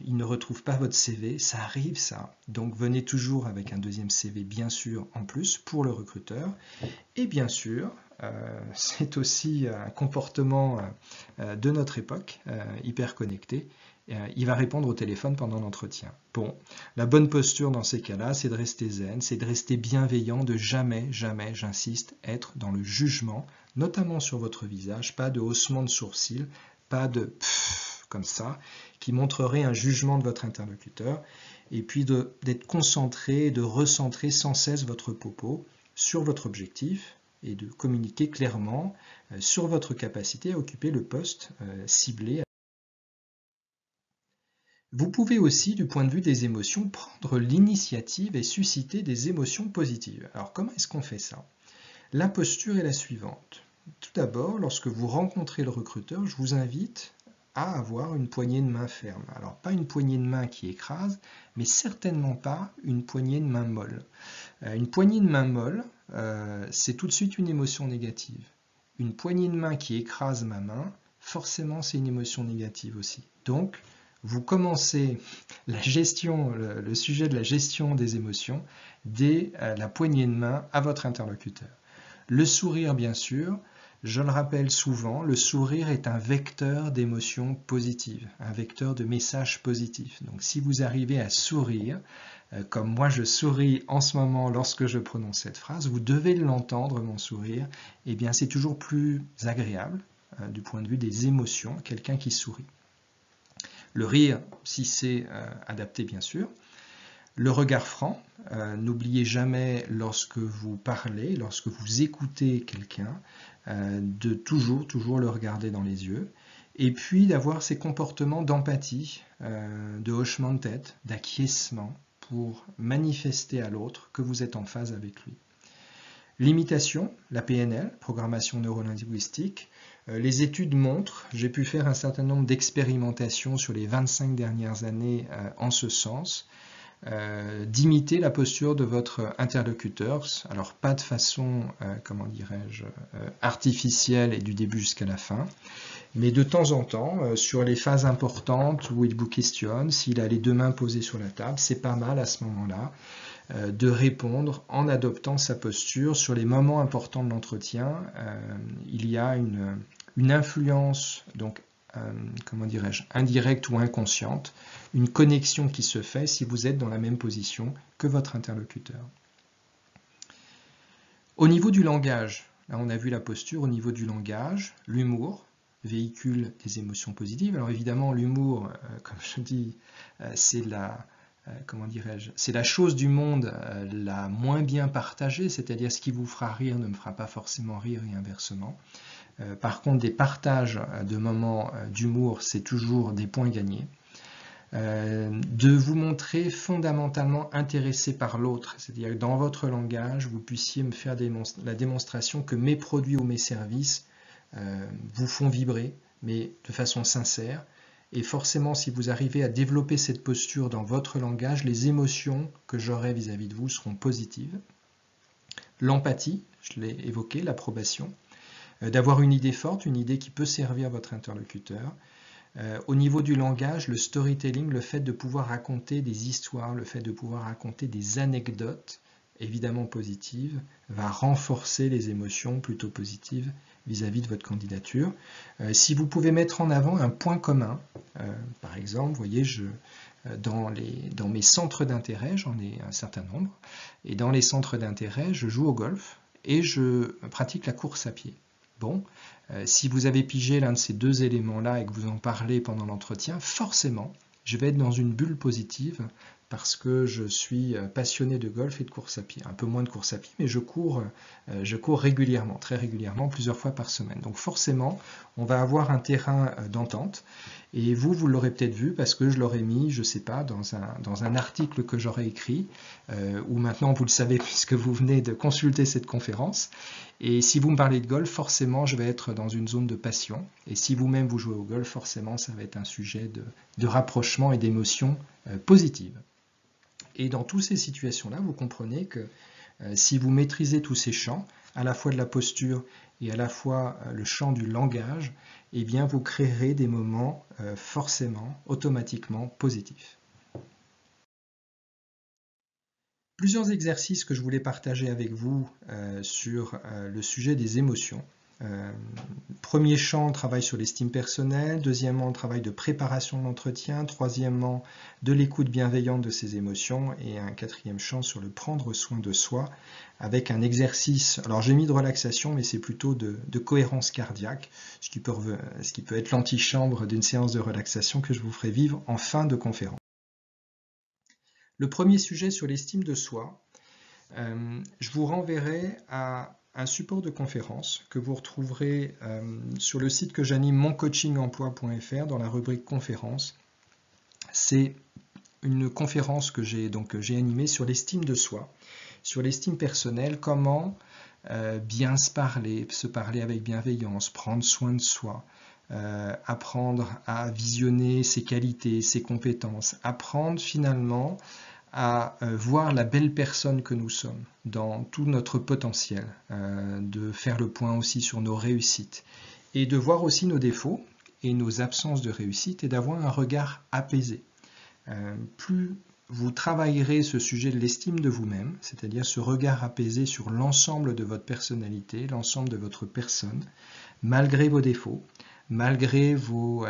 il ne retrouve pas votre CV, ça arrive ça. Donc venez toujours avec un deuxième CV bien sûr en plus pour le recruteur. Et bien sûr, c'est aussi un comportement de notre époque, hyper connecté. Il va répondre au téléphone pendant l'entretien. Bon, la bonne posture dans ces cas-là, c'est de rester zen, c'est de rester bienveillant, de jamais, j'insiste, être dans le jugement, notamment sur votre visage, pas de haussement de sourcils, pas de pfff comme ça, qui montrerait un jugement de votre interlocuteur, et puis d'être concentré, de recentrer sans cesse votre propos sur votre objectif, et de communiquer clairement sur votre capacité à occuper le poste ciblé. Vous pouvez aussi, du point de vue des émotions, prendre l'initiative et susciter des émotions positives. Alors comment est-ce qu'on fait ça? La posture est la suivante. Tout d'abord, lorsque vous rencontrez le recruteur, je vous invite à avoir une poignée de main ferme. Alors pas une poignée de main qui écrase, mais certainement pas une poignée de main molle. Une poignée de main molle, c'est tout de suite une émotion négative. Une poignée de main qui écrase ma main, forcément c'est une émotion négative aussi. Donc, vous commencez la gestion, le sujet de la gestion des émotions dès la poignée de main à votre interlocuteur. Le sourire, bien sûr, je le rappelle souvent, le sourire est un vecteur d'émotions positives, un vecteur de messages positifs. Donc si vous arrivez à sourire, comme moi je souris en ce moment lorsque je prononce cette phrase, vous devez l'entendre, mon sourire, et bien c'est toujours plus agréable du point de vue des émotions, quelqu'un qui sourit. Le rire, si c'est adapté bien sûr. Le regard franc, n'oubliez jamais lorsque vous parlez, lorsque vous écoutez quelqu'un, de toujours le regarder dans les yeux. Et puis d'avoir ces comportements d'empathie, de hochement de tête, d'acquiescement pour manifester à l'autre que vous êtes en phase avec lui. L'imitation, la PNL, programmation neurolinguistique, les études montrent, j'ai pu faire un certain nombre d'expérimentations sur les 25 dernières années en ce sens, d'imiter la posture de votre interlocuteur, alors pas de façon, comment dirais-je, artificielle et du début jusqu'à la fin, mais de temps en temps, sur les phases importantes où il vous questionne, s'il a les deux mains posées sur la table, c'est pas mal à ce moment-là de répondre en adoptant sa posture. Sur les moments importants de l'entretien, il y a une influence donc comment dirais-je, indirecte ou inconsciente, une connexion qui se fait si vous êtes dans la même position que votre interlocuteur. Au niveau du langage, là on a vu la posture, au niveau du langage, l'humour véhicule des émotions positives. Alors évidemment, l'humour, comme je dis, c'est la... comment dirais-je, c'est la chose du monde la moins bien partagée, c'est-à-dire ce qui vous fera rire ne me fera pas forcément rire et inversement. Par contre, des partages de moments d'humour, c'est toujours des points gagnés. De vous montrer fondamentalement intéressé par l'autre, c'est-à-dire que dans votre langage, vous puissiez me faire la démonstration que mes produits ou mes services vous font vibrer, mais de façon sincère. Et forcément, si vous arrivez à développer cette posture dans votre langage, les émotions que j'aurai vis-à-vis de vous seront positives. L'empathie, je l'ai évoqué, l'approbation. D'avoir une idée forte, une idée qui peut servir votre interlocuteur. Au niveau du langage, le storytelling, le fait de pouvoir raconter des histoires, le fait de pouvoir raconter des anecdotes, évidemment positives, va renforcer les émotions plutôt positives vis-à-vis de votre candidature. Si vous pouvez mettre en avant un point commun, par exemple, vous voyez, dans mes centres d'intérêt, j'en ai un certain nombre, et dans les centres d'intérêt, je joue au golf et je pratique la course à pied. Bon, si vous avez pigé l'un de ces deux éléments-là et que vous en parlez pendant l'entretien, forcément, je vais être dans une bulle positive parce que je suis passionné de golf et de course à pied. Un peu moins de course à pied, mais je cours régulièrement, très régulièrement, plusieurs fois par semaine. Donc forcément, on va avoir un terrain d'entente. Et vous l'aurez peut-être vu parce que je l'aurais mis, je ne sais pas, dans un article que j'aurais écrit, ou maintenant vous le savez puisque vous venez de consulter cette conférence. Et si vous me parlez de golf, forcément, je vais être dans une zone de passion. Et si vous-même vous jouez au golf, forcément, ça va être un sujet de rapprochement et d'émotions positives. Et dans toutes ces situations-là, vous comprenez que si vous maîtrisez tous ces champs, à la fois de la posture et à la fois le champ du langage, eh bien vous créerez des moments forcément, automatiquement positifs. Plusieurs exercices que je voulais partager avec vous sur le sujet des émotions. Premier champ, travail sur l'estime personnelle. Deuxièmement, travail de préparation de l'entretien. Troisièmement, de l'écoute bienveillante de ses émotions. Et un quatrième champ sur le prendre soin de soi avec un exercice. Alors j'ai mis de relaxation, mais c'est plutôt de cohérence cardiaque, ce qui peut être l'antichambre d'une séance de relaxation que je vous ferai vivre en fin de conférence. Le premier sujet sur l'estime de soi, je vous renverrai à un support de conférence que vous retrouverez sur le site que j'anime, moncoachingemploi.fr, dans la rubrique conférence. C'est une conférence que j'ai animée sur l'estime de soi, sur l'estime personnelle, comment bien se parler avec bienveillance, prendre soin de soi, apprendre à visionner ses qualités, ses compétences, apprendre finalement à voir la belle personne que nous sommes dans tout notre potentiel, de faire le point aussi sur nos réussites et de voir aussi nos défauts et nos absences de réussite et d'avoir un regard apaisé. Plus vous travaillerez ce sujet de l'estime de vous-même, c'est-à-dire ce regard apaisé sur l'ensemble de votre personnalité, l'ensemble de votre personne, malgré vos défauts, malgré vos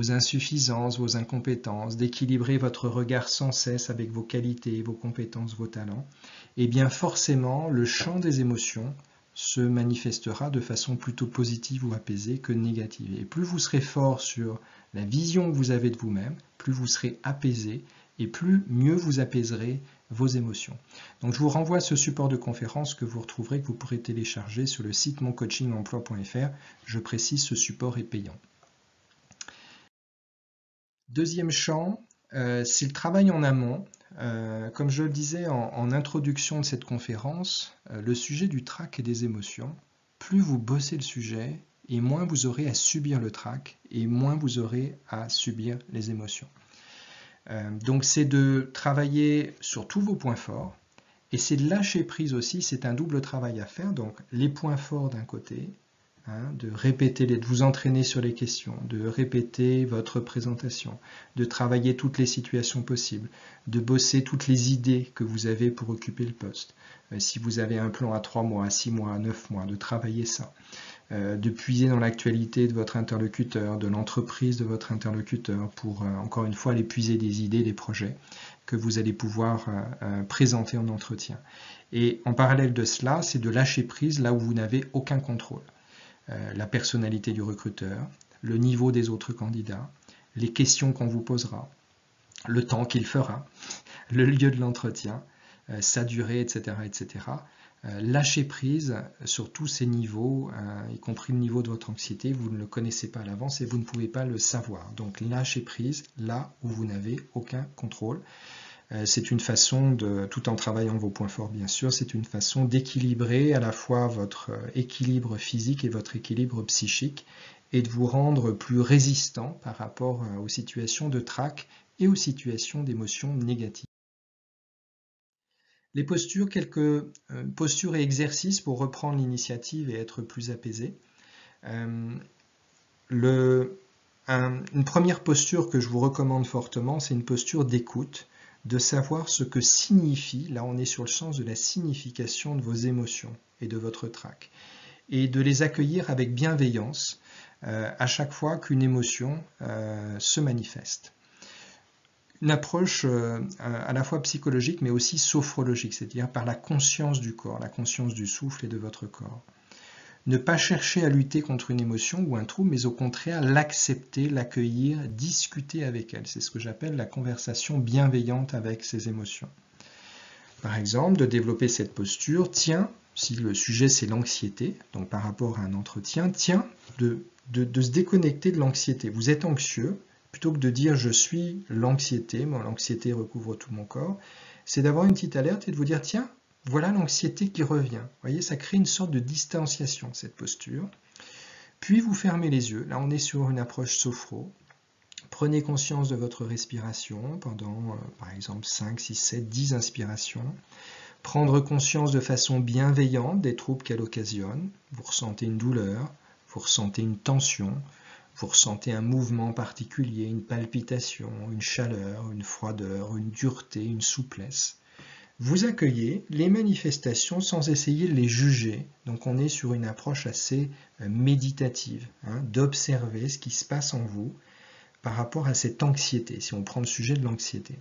insuffisances, vos incompétences, d'équilibrer votre regard sans cesse avec vos qualités, vos compétences, vos talents, et bien forcément le champ des émotions se manifestera de façon plutôt positive ou apaisée que négative. Et plus vous serez fort sur la vision que vous avez de vous-même, plus vous serez apaisé et mieux vous apaiserez vos émotions. Donc je vous renvoie à ce support de conférence que vous retrouverez, que vous pourrez télécharger sur le site moncoachingemploi.fr. Je précise, ce support est payant. Deuxième champ, c'est le travail en amont. Comme je le disais en introduction de cette conférence, le sujet du trac et des émotions, plus vous bossez le sujet, et moins vous aurez à subir le trac, et moins vous aurez à subir les émotions. Donc c'est de travailler sur tous vos points forts, et c'est de lâcher prise aussi, c'est un double travail à faire, donc les points forts d'un côté, de répéter, de vous entraîner sur les questions, de répéter votre présentation, de travailler toutes les situations possibles, de bosser toutes les idées que vous avez pour occuper le poste. Si vous avez un plan à 3 mois, à 6 mois, à 9 mois, de travailler ça. de puiser dans l'actualité de votre interlocuteur, de l'entreprise de votre interlocuteur, pour encore une fois aller puiser des idées, des projets que vous allez pouvoir présenter en entretien. Et en parallèle de cela, c'est de lâcher prise là où vous n'avez aucun contrôle. La personnalité du recruteur, le niveau des autres candidats, les questions qu'on vous posera, le temps qu'il fera, le lieu de l'entretien, sa durée, etc., etc. Lâchez prise sur tous ces niveaux, y compris le niveau de votre anxiété, vous ne le connaissez pas à l'avance et vous ne pouvez pas le savoir. Donc lâchez prise là où vous n'avez aucun contrôle. C'est une façon, tout en travaillant vos points forts bien sûr, c'est une façon d'équilibrer à la fois votre équilibre physique et votre équilibre psychique et de vous rendre plus résistant par rapport aux situations de trac et aux situations d'émotions négatives. Les postures, quelques postures et exercices pour reprendre l'initiative et être plus apaisé. Une première posture que je vous recommande fortement, c'est une posture d'écoute, de savoir ce que signifie, là on est sur le sens de la signification de vos émotions et de votre trac, et de les accueillir avec bienveillance à chaque fois qu'une émotion se manifeste. Une approche à la fois psychologique mais aussi sophrologique, c'est-à-dire par la conscience du corps, la conscience du souffle et de votre corps. Ne pas chercher à lutter contre une émotion ou un trouble, mais au contraire l'accepter, l'accueillir, discuter avec elle. C'est ce que j'appelle la conversation bienveillante avec ces émotions. Par exemple, de développer cette posture, tiens, si le sujet c'est l'anxiété, donc par rapport à un entretien, tiens, de se déconnecter de l'anxiété. Vous êtes anxieux, plutôt que de dire je suis l'anxiété, moi l'anxiété recouvre tout mon corps, c'est d'avoir une petite alerte et de vous dire tiens, voilà l'anxiété qui revient. Vous voyez, ça crée une sorte de distanciation, cette posture. Puis vous fermez les yeux. Là, on est sur une approche sophro. Prenez conscience de votre respiration pendant, par exemple, 5, 6, 7, 10 inspirations. Prendre conscience de façon bienveillante des troubles qu'elle occasionne. Vous ressentez une douleur, vous ressentez une tension, vous ressentez un mouvement particulier, une palpitation, une chaleur, une froideur, une dureté, une souplesse. Vous accueillez les manifestations sans essayer de les juger. Donc on est sur une approche assez méditative, d'observer ce qui se passe en vous par rapport à cette anxiété, si on prend le sujet de l'anxiété.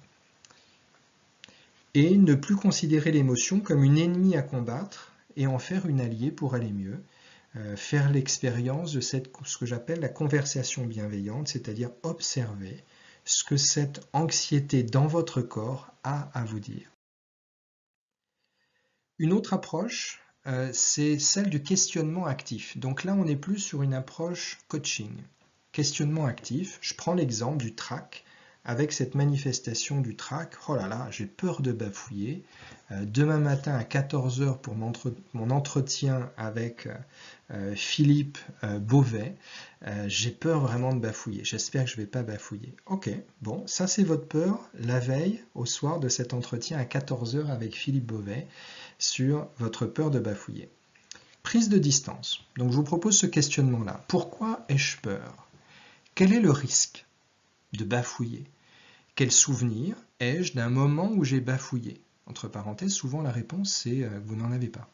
Et ne plus considérer l'émotion comme une ennemie à combattre et en faire une alliée pour aller mieux. Faire l'expérience de ce que j'appelle la conversation bienveillante, c'est-à-dire observer ce que cette anxiété dans votre corps a à vous dire. Une autre approche, c'est celle du questionnement actif. Donc là, on est plus sur une approche coaching. Questionnement actif, je prends l'exemple du trac, avec cette manifestation du trac. Oh là là, j'ai peur de bafouiller. Demain matin à 14 h pour mon entretien avec Philippe Beauvais, j'ai peur vraiment de bafouiller. J'espère que je ne vais pas bafouiller. Ok, bon, ça c'est votre peur la veille, au soir de cet entretien à 14 h avec Philippe Beauvais, sur votre peur de bafouiller. Prise de distance. Donc je vous propose ce questionnement-là. Pourquoi ai-je peur? Quel est le risque de bafouiller? Quel souvenir ai-je d'un moment où j'ai bafouillé? Entre parenthèses, souvent la réponse c'est vous n'en avez pas.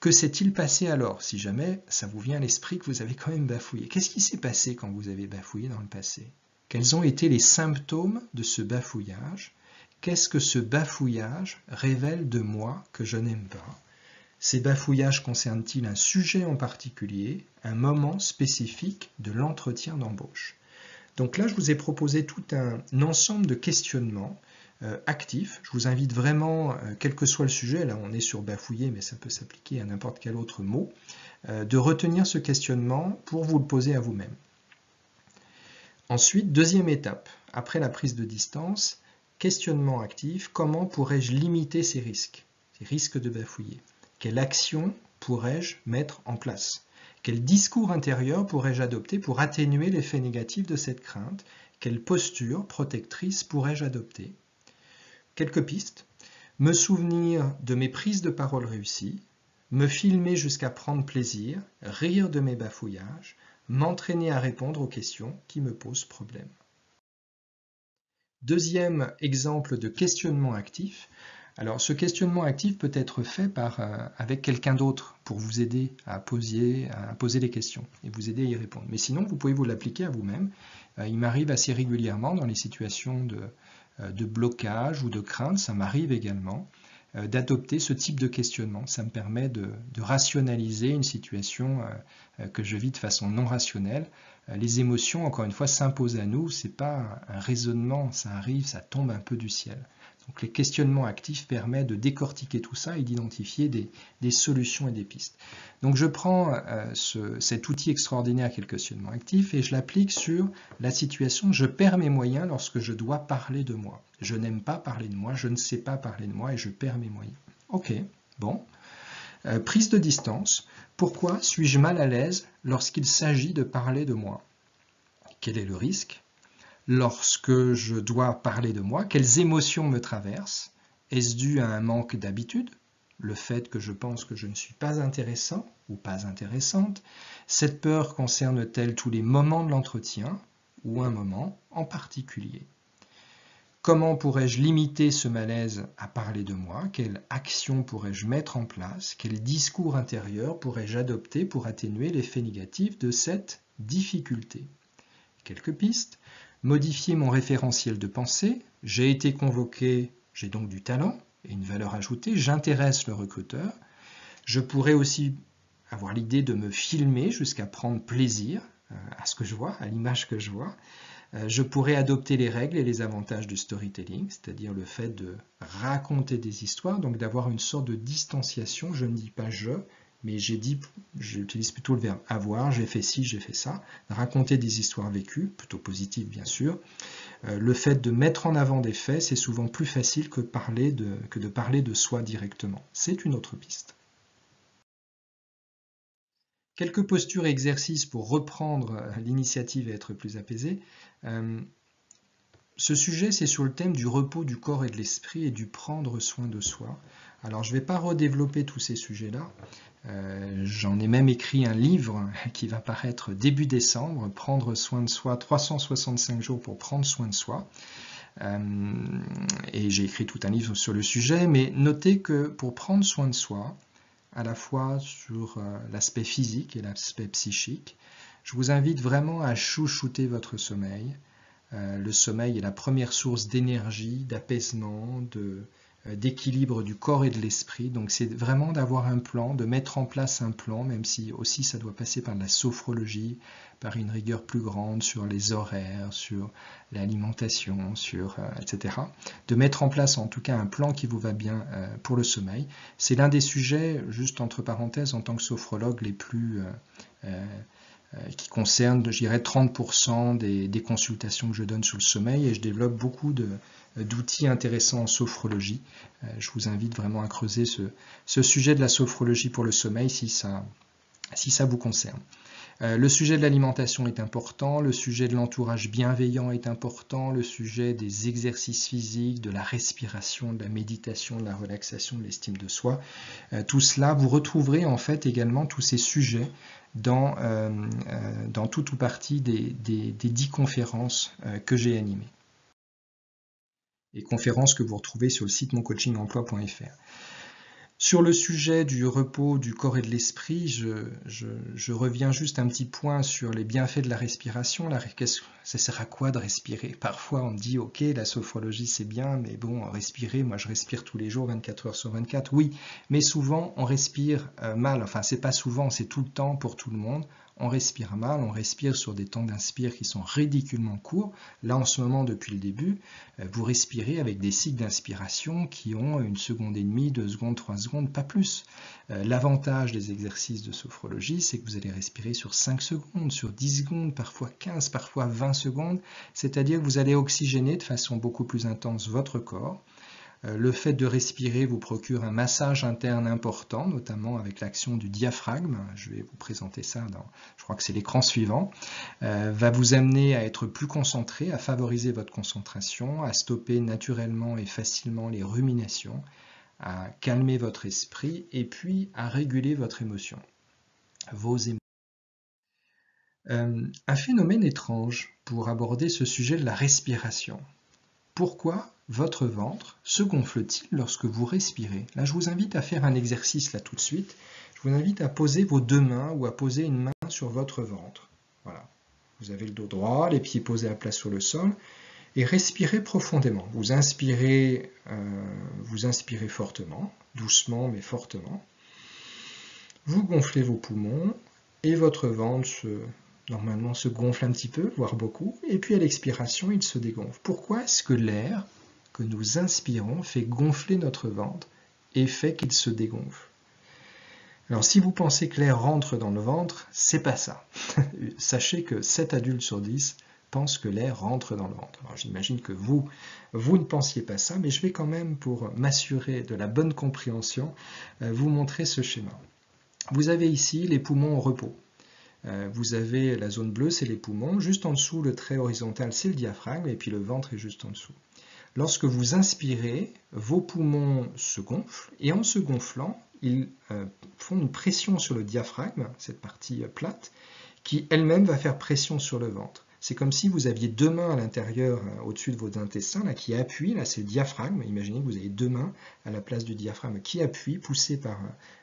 Que s'est-il passé alors, si jamais ça vous vient à l'esprit que vous avez quand même bafouillé? Qu'est-ce qui s'est passé quand vous avez bafouillé dans le passé? Quels ont été les symptômes de ce bafouillage? Qu'est-ce que ce bafouillage révèle de moi que je n'aime pas? Ces bafouillages concernent-ils un sujet en particulier, un moment spécifique de l'entretien d'embauche? Donc là, je vous ai proposé tout un ensemble de questionnements actifs. Je vous invite vraiment, quel que soit le sujet, là on est sur bafouiller, mais ça peut s'appliquer à n'importe quel autre mot, de retenir ce questionnement pour vous le poser à vous-même. Ensuite, deuxième étape, après la prise de distance, questionnement actif, comment pourrais-je limiter ces risques de bafouiller? Quelle action pourrais-je mettre en place? Quel discours intérieur pourrais-je adopter pour atténuer l'effet négatif de cette crainte? Quelle posture protectrice pourrais-je adopter? Quelques pistes. Me souvenir de mes prises de parole réussies, me filmer jusqu'à prendre plaisir, rire de mes bafouillages, m'entraîner à répondre aux questions qui me posent problème. Deuxième exemple de questionnement actif, Alors, ce questionnement actif peut être fait avec quelqu'un d'autre pour vous aider à poser les questions et vous aider à y répondre. Mais sinon, vous pouvez vous l'appliquer à vous-même. Il m'arrive assez régulièrement dans les situations de blocage ou de crainte, ça m'arrive également, d'adopter ce type de questionnement. Ça me permet de rationaliser une situation que je vis de façon non rationnelle. Les émotions, encore une fois, s'imposent à nous. Ce n'est pas un raisonnement, ça arrive, ça tombe un peu du ciel. Donc les questionnements actifs permettent de décortiquer tout ça et d'identifier des solutions et des pistes. Donc je prends cet outil extraordinaire qu'est le questionnement actif et je l'applique sur la situation. Je perds mes moyens lorsque je dois parler de moi. Je n'aime pas parler de moi, je ne sais pas parler de moi et je perds mes moyens. Ok, bon. Prise de distance. Pourquoi suis-je mal à l'aise lorsqu'il s'agit de parler de moi? Quel est le risque? Lorsque je dois parler de moi, quelles émotions me traversent? Est-ce dû à un manque d'habitude? Le fait que je pense que je ne suis pas intéressant ou pas intéressante? Cette peur concerne-t-elle tous les moments de l'entretien ou un moment en particulier? Comment pourrais-je limiter ce malaise à parler de moi? Quelle action pourrais-je mettre en place? Quel discours intérieur pourrais-je adopter pour atténuer l'effet négatif de cette difficulté? Quelques pistes. Modifier mon référentiel de pensée. J'ai été convoqué, j'ai donc du talent et une valeur ajoutée. J'intéresse le recruteur. Je pourrais aussi avoir l'idée de me filmer jusqu'à prendre plaisir à ce que je vois, à l'image que je vois. Je pourrais adopter les règles et les avantages du storytelling, c'est-à-dire le fait de raconter des histoires, donc d'avoir une sorte de distanciation. Je ne dis pas je, mais j'utilise plutôt le verbe avoir, j'ai fait ci, j'ai fait ça, raconter des histoires vécues, plutôt positives bien sûr. Le fait de mettre en avant des faits, c'est souvent plus facile que de parler de soi directement. C'est une autre piste. Quelques postures et exercices pour reprendre l'initiative et être plus apaisé. Ce sujet, c'est sur le thème du repos du corps et de l'esprit et du prendre soin de soi. Alors, je ne vais pas redévelopper tous ces sujets-là. J'en ai même écrit un livre qui va paraître début décembre, Prendre soin de soi, 365 jours pour prendre soin de soi. Et j'ai écrit tout un livre sur le sujet, mais notez que pour prendre soin de soi, à la fois sur l'aspect physique et l'aspect psychique, je vous invite vraiment à chouchouter votre sommeil. Le sommeil est la première source d'énergie, d'apaisement, d'équilibre du corps et de l'esprit. Donc c'est vraiment d'avoir un plan, de mettre en place un plan, même si aussi ça doit passer par de la sophrologie, par une rigueur plus grande sur les horaires, sur l'alimentation, etc. De mettre en place en tout cas un plan qui vous va bien pour le sommeil. C'est l'un des sujets, juste entre parenthèses, en tant que sophrologue, les plus... qui concerne, je dirais, 30% des consultations que je donne sur le sommeil et je développe beaucoup d'outils intéressants en sophrologie. Je vous invite vraiment à creuser ce sujet de la sophrologie pour le sommeil si ça vous concerne. Le sujet de l'alimentation est important, le sujet de l'entourage bienveillant est important, le sujet des exercices physiques, de la respiration, de la méditation, de la relaxation, de l'estime de soi. Tout cela, vous retrouverez en fait également tous ces sujets dans tout ou partie des 10 conférences que j'ai animées. Et conférences que vous retrouvez sur le site moncoachingemploi.fr. Sur le sujet du repos du corps et de l'esprit, je reviens juste un petit point sur les bienfaits de la respiration. Ça sert à quoi de respirer? Parfois on me dit ok, la sophrologie c'est bien, mais bon, respirer, moi je respire tous les jours, 24 heures sur 24, oui, mais souvent on respire mal, enfin c'est pas souvent, c'est tout le temps pour tout le monde. On respire mal, on respire sur des temps d'inspire qui sont ridiculement courts. Là, en ce moment, depuis le début, vous respirez avec des cycles d'inspiration qui ont 1 seconde et demie, 2 secondes, 3 secondes, pas plus. L'avantage des exercices de sophrologie, c'est que vous allez respirer sur 5 secondes, sur 10 secondes, parfois 15, parfois 20 secondes. C'est-à-dire que vous allez oxygéner de façon beaucoup plus intense votre corps. Le fait de respirer vous procure un massage interne important, notamment avec l'action du diaphragme. Je vais vous présenter ça je crois que c'est l'écran suivant. Va vous amener à être plus concentré, à favoriser votre concentration, à stopper naturellement et facilement les ruminations, à calmer votre esprit et puis à réguler votre émotion, vos émotions. Un phénomène étrange pour aborder ce sujet de la respiration. pourquoi votre ventre se gonfle-t-il lorsque vous respirez? Là, je vous invite à faire un exercice là tout de suite. Je vous invite à poser vos deux mains ou à poser une main sur votre ventre. Voilà. Vous avez le dos droit, les pieds posés à plat sur le sol et respirez profondément. Vous inspirez fortement, doucement mais fortement. Vous gonflez vos poumons et votre ventre normalement se gonfle un petit peu, voire beaucoup, et puis à l'expiration, il se dégonfle. Pourquoi est-ce que l'air que nous inspirons fait gonfler notre ventre et fait qu'il se dégonfle? Alors si vous pensez que l'air rentre dans le ventre, c'est pas ça. Sachez que 7 adultes sur 10 pensent que l'air rentre dans le ventre. Alors j'imagine que vous ne pensiez pas ça, mais je vais quand même, pour m'assurer de la bonne compréhension, vous montrer ce schéma. Vous avez ici les poumons au repos. Vous avez la zone bleue, c'est les poumons. Juste en dessous, le trait horizontal, c'est le diaphragme, et puis le ventre est juste en dessous. Lorsque vous inspirez, vos poumons se gonflent, et en se gonflant, ils font une pression sur le diaphragme, cette partie plate, qui elle-même va faire pression sur le ventre. C'est comme si vous aviez deux mains à l'intérieur, au-dessus de vos intestins, là, qui appuient, là c'est le diaphragme. Imaginez que vous avez deux mains à la place du diaphragme qui appuient, poussés par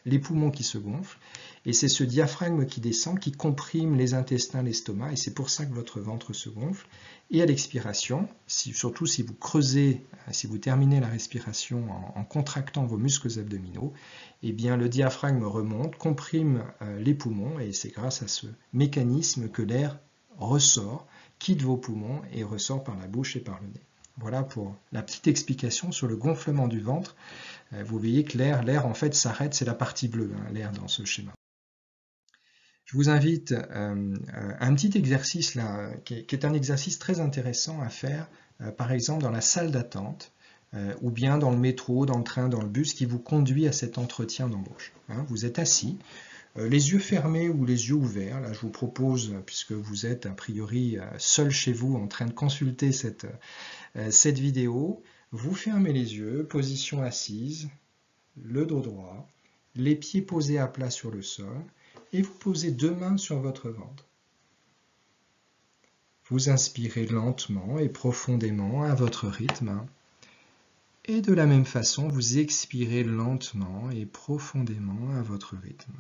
les poumons qui se gonflent. Et c'est ce diaphragme qui descend, qui comprime les intestins, l'estomac, et c'est pour ça que votre ventre se gonfle. Et à l'expiration, surtout si vous creusez, si vous terminez la respiration en contractant vos muscles abdominaux, eh bien le diaphragme remonte, comprime les poumons, et c'est grâce à ce mécanisme que l'air ressort, quitte vos poumons et ressort par la bouche et par le nez. Voilà pour la petite explication sur le gonflement du ventre. Vous voyez que l'air en fait s'arrête, c'est la partie bleue, l'air dans ce schéma. Je vous invite à un petit exercice là, qui est un exercice très intéressant à faire, par exemple dans la salle d'attente, ou bien dans le métro, dans le train, dans le bus, qui vous conduit à cet entretien d'embauche. Vous êtes assis, les yeux fermés ou les yeux ouverts. Là, je vous propose, puisque vous êtes a priori seul chez vous en train de consulter cette vidéo, vous fermez les yeux, position assise, le dos droit, les pieds posés à plat sur le sol, et vous posez deux mains sur votre ventre. Vous inspirez lentement et profondément à votre rythme, et de la même façon, vous expirez lentement et profondément à votre rythme.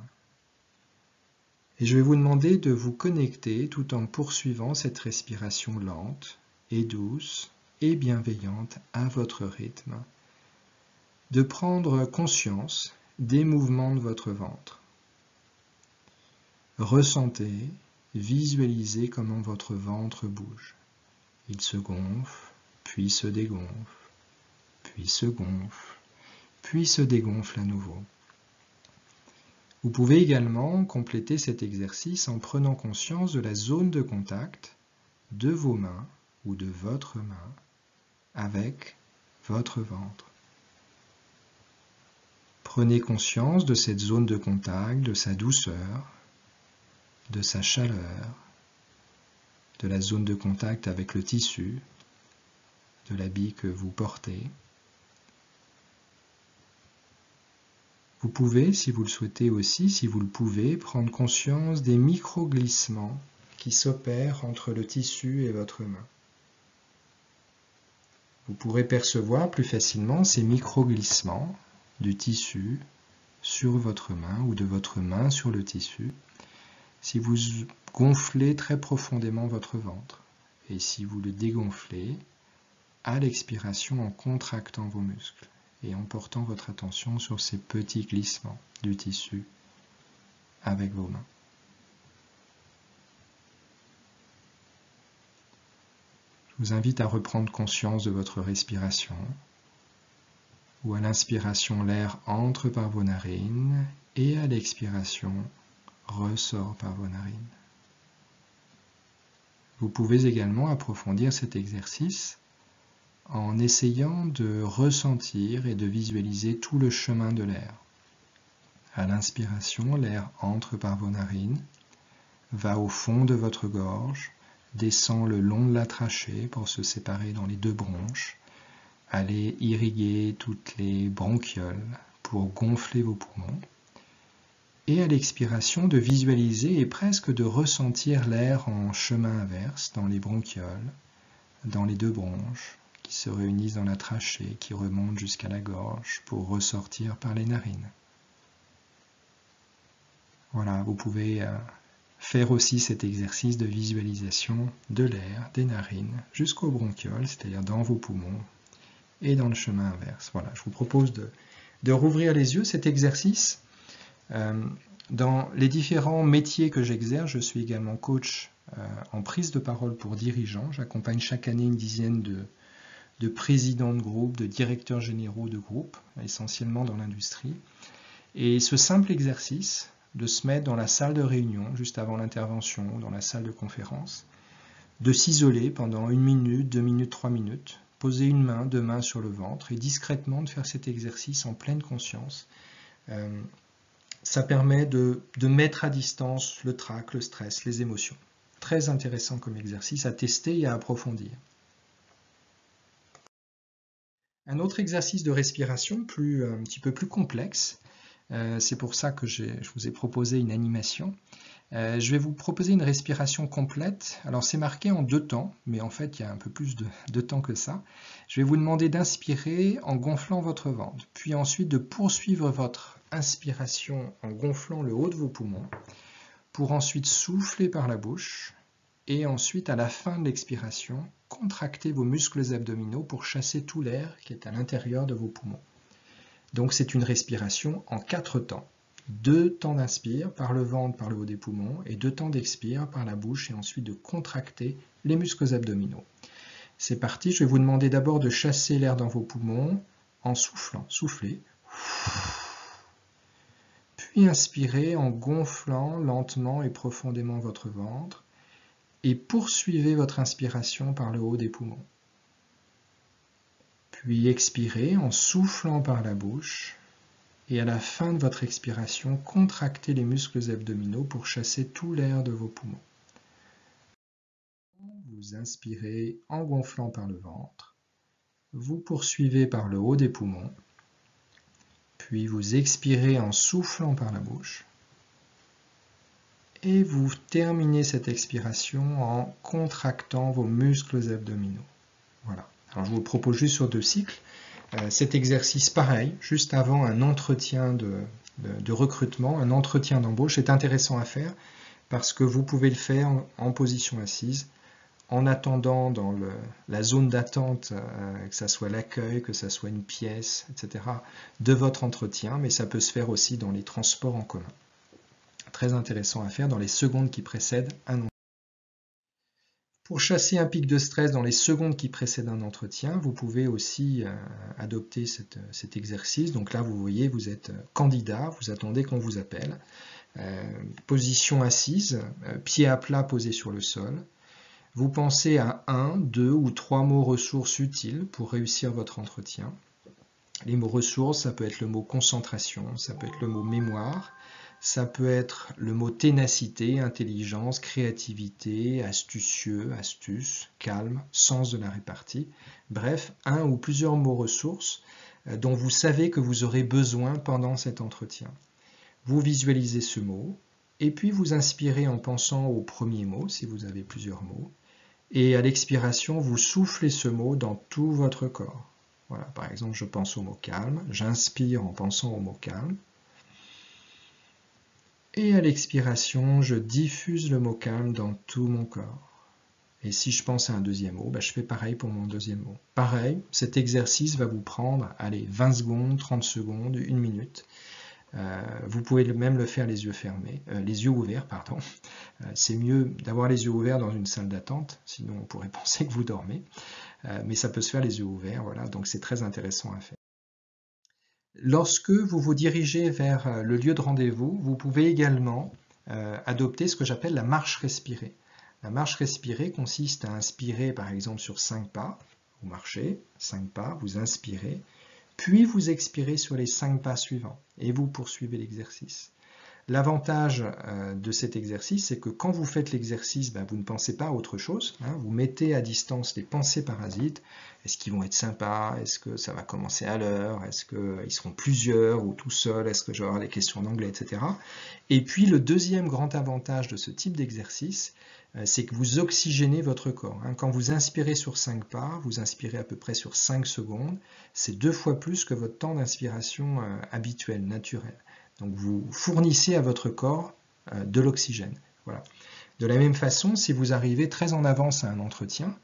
Et je vais vous demander de vous connecter tout en poursuivant cette respiration lente et douce et bienveillante à votre rythme, de prendre conscience des mouvements de votre ventre. Ressentez, visualisez comment votre ventre bouge. Il se gonfle, puis se dégonfle, puis se gonfle, puis se dégonfle à nouveau. Vous pouvez également compléter cet exercice en prenant conscience de la zone de contact de vos mains ou de votre main avec votre ventre. Prenez conscience de cette zone de contact, de sa douceur, de sa chaleur, de la zone de contact avec le tissu, de l'habit que vous portez. Vous pouvez, si vous le souhaitez aussi, si vous le pouvez, prendre conscience des micro-glissements qui s'opèrent entre le tissu et votre main. Vous pourrez percevoir plus facilement ces micro-glissements du tissu sur votre main ou de votre main sur le tissu si vous gonflez très profondément votre ventre et si vous le dégonflez à l'expiration en contractant vos muscles et en portant votre attention sur ces petits glissements du tissu avec vos mains. Je vous invite à reprendre conscience de votre respiration, où à l'inspiration l'air entre par vos narines et à l'expiration ressort par vos narines. Vous pouvez également approfondir cet exercice en essayant de ressentir et de visualiser tout le chemin de l'air. À l'inspiration, l'air entre par vos narines, va au fond de votre gorge, descend le long de la trachée pour se séparer dans les deux bronches, allez irriguer toutes les bronchioles pour gonfler vos poumons, et à l'expiration de visualiser et presque de ressentir l'air en chemin inverse dans les bronchioles, dans les deux bronches, qui qui se réunissent dans la trachée, qui remontent jusqu'à la gorge pour ressortir par les narines. Voilà, vous pouvez faire aussi cet exercice de visualisation de l'air, des narines, jusqu'aux bronchioles, c'est-à-dire dans vos poumons et dans le chemin inverse. Voilà, je vous propose de rouvrir les yeux. Cet exercice, dans les différents métiers que j'exerce, je suis également coach en prise de parole pour dirigeants. J'accompagne chaque année une dizaine de présidents de groupe, de directeurs généraux de groupe, essentiellement dans l'industrie. Et ce simple exercice de se mettre dans la salle de réunion, juste avant l'intervention, dans la salle de conférence, de s'isoler pendant 1 minute, 2 minutes, 3 minutes, poser une main, 2 mains sur le ventre et discrètement de faire cet exercice en pleine conscience. Ça permet de mettre à distance le trac, le stress, les émotions. Très intéressant comme exercice à tester et à approfondir. Un autre exercice de respiration, un petit peu plus complexe, c'est pour ça que je vous ai proposé une animation. Je vais vous proposer une respiration complète. Alors c'est marqué en 2 temps, mais en fait il y a un peu plus de temps que ça. Je vais vous demander d'inspirer en gonflant votre ventre, puis ensuite de poursuivre votre inspiration en gonflant le haut de vos poumons, pour ensuite souffler par la bouche, et ensuite à la fin de l'expiration, contracter vos muscles abdominaux pour chasser tout l'air qui est à l'intérieur de vos poumons. Donc c'est une respiration en 4 temps. 2 temps d'inspire par le ventre, par le haut des poumons, et 2 temps d'expire par la bouche, et ensuite de contracter les muscles abdominaux. C'est parti, je vais vous demander d'abord de chasser l'air dans vos poumons en soufflant. Soufflez. Puis inspirez en gonflant lentement et profondément votre ventre, et poursuivez votre inspiration par le haut des poumons. Puis expirez en soufflant par la bouche, et à la fin de votre expiration, contractez les muscles abdominaux pour chasser tout l'air de vos poumons. Vous inspirez en gonflant par le ventre, vous poursuivez par le haut des poumons, puis vous expirez en soufflant par la bouche, et vous terminez cette expiration en contractant vos muscles abdominaux. Voilà. Alors je vous le propose juste sur 2 cycles. Cet exercice, pareil, juste avant un entretien de recrutement, un entretien d'embauche, est intéressant à faire parce que vous pouvez le faire en position assise, en attendant dans la zone d'attente, que ce soit l'accueil, que ce soit une pièce, etc., de votre entretien, mais ça peut se faire aussi dans les transports en commun. Très intéressant à faire dans les secondes qui précèdent un entretien. Pour chasser un pic de stress dans les secondes qui précèdent un entretien, vous pouvez aussi adopter cet exercice. Donc là, vous voyez, vous êtes candidat, vous attendez qu'on vous appelle. Position assise, pied à plat posé sur le sol. Vous pensez à 1, 2 ou 3 mots ressources utiles pour réussir votre entretien. Les mots ressources, ça peut être le mot concentration, ça peut être le mot mémoire, ça peut être le mot ténacité, intelligence, créativité, astucieux, astuce, calme, sens de la répartie. Bref, 1 ou plusieurs mots ressources dont vous savez que vous aurez besoin pendant cet entretien. Vous visualisez ce mot et puis vous inspirez en pensant au premier mot, si vous avez plusieurs mots. Et à l'expiration, vous soufflez ce mot dans tout votre corps. Voilà, par exemple, je pense au mot calme, j'inspire en pensant au mot calme. Et à l'expiration, je diffuse le mot calme dans tout mon corps. Et si je pense à un deuxième mot, je fais pareil pour mon deuxième mot. Pareil, cet exercice va vous prendre, 20 secondes, 30 secondes, 1 minute. Vous pouvez même le faire les yeux fermés, les yeux ouverts, pardon. C'est mieux d'avoir les yeux ouverts dans une salle d'attente, sinon on pourrait penser que vous dormez. Mais ça peut se faire les yeux ouverts, voilà, donc c'est très intéressant à faire. Lorsque vous vous dirigez vers le lieu de rendez-vous, vous pouvez également adopter ce que j'appelle la marche respirée. La marche respirée consiste à inspirer par exemple sur 5 pas, vous marchez, 5 pas, vous inspirez, puis vous expirez sur les 5 pas suivants et vous poursuivez l'exercice. L'avantage de cet exercice, c'est que quand vous faites l'exercice, vous ne pensez pas à autre chose. Vous mettez à distance les pensées parasites. Est-ce qu'ils vont être sympas? Est-ce que ça va commencer à l'heure? Est-ce qu'ils seront plusieurs ou tout seuls? Est-ce que je vais avoir les questions en anglais, etc. Et puis le deuxième grand avantage de ce type d'exercice, c'est que vous oxygénez votre corps. Quand vous inspirez sur 5 pas, vous inspirez à peu près sur 5 secondes. C'est 2 fois plus que votre temps d'inspiration habituel, naturel. Donc vous fournissez à votre corps de l'oxygène. Voilà. De la même façon, si vous arrivez très en avance à un entretien,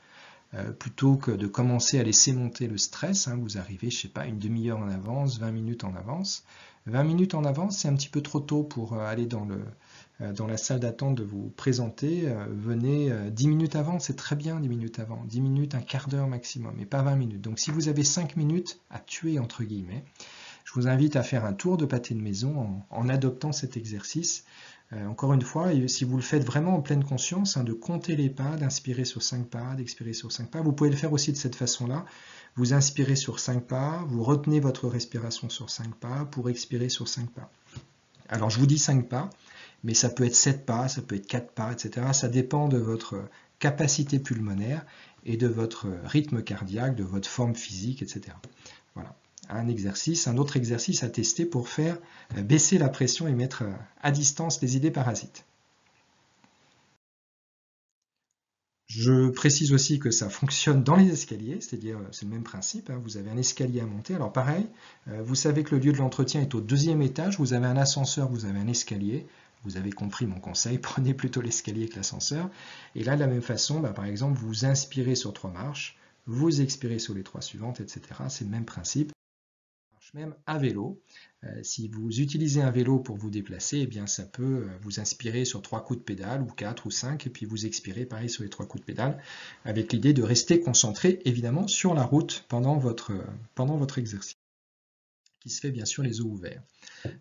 plutôt que de commencer à laisser monter le stress, vous arrivez, je ne sais pas, une demi-heure en avance, 20 minutes en avance. 20 minutes en avance, c'est un petit peu trop tôt pour aller dans la salle d'attente de vous présenter. Venez 10 minutes avant, c'est très bien 10 minutes avant. 10 minutes, un quart d'heure maximum, et pas 20 minutes. Donc si vous avez 5 minutes à tuer, entre guillemets, je vous invite à faire un tour de pâté de maison en adoptant cet exercice. Encore une fois, si vous le faites vraiment en pleine conscience, de compter les pas, d'inspirer sur 5 pas, d'expirer sur 5 pas, vous pouvez le faire aussi de cette façon-là. Vous inspirez sur 5 pas, vous retenez votre respiration sur 5 pas pour expirer sur 5 pas. Alors je vous dis 5 pas, mais ça peut être 7 pas, ça peut être 4 pas, etc. Ça dépend de votre capacité pulmonaire et de votre rythme cardiaque, de votre forme physique, etc. Voilà. Un autre exercice à tester pour faire baisser la pression et mettre à distance les idées parasites. Je précise aussi que ça fonctionne dans les escaliers, c'est-à-dire c'est le même principe, vous avez un escalier à monter. Alors pareil, vous savez que le lieu de l'entretien est au 2e étage, vous avez un ascenseur, vous avez un escalier. Vous avez compris mon conseil, prenez plutôt l'escalier que l'ascenseur. Et là, de la même façon, par exemple, vous inspirez sur 3 marches, vous expirez sur les 3 suivantes, etc. C'est le même principe. Même à vélo. Si vous utilisez un vélo pour vous déplacer, eh bien ça peut vous inspirer sur 3 coups de pédale, ou 4 ou 5, et puis vous expirez pareil sur les 3 coups de pédale, avec l'idée de rester concentré évidemment sur la route pendant votre exercice, qui se fait bien sûr les yeux ouverts.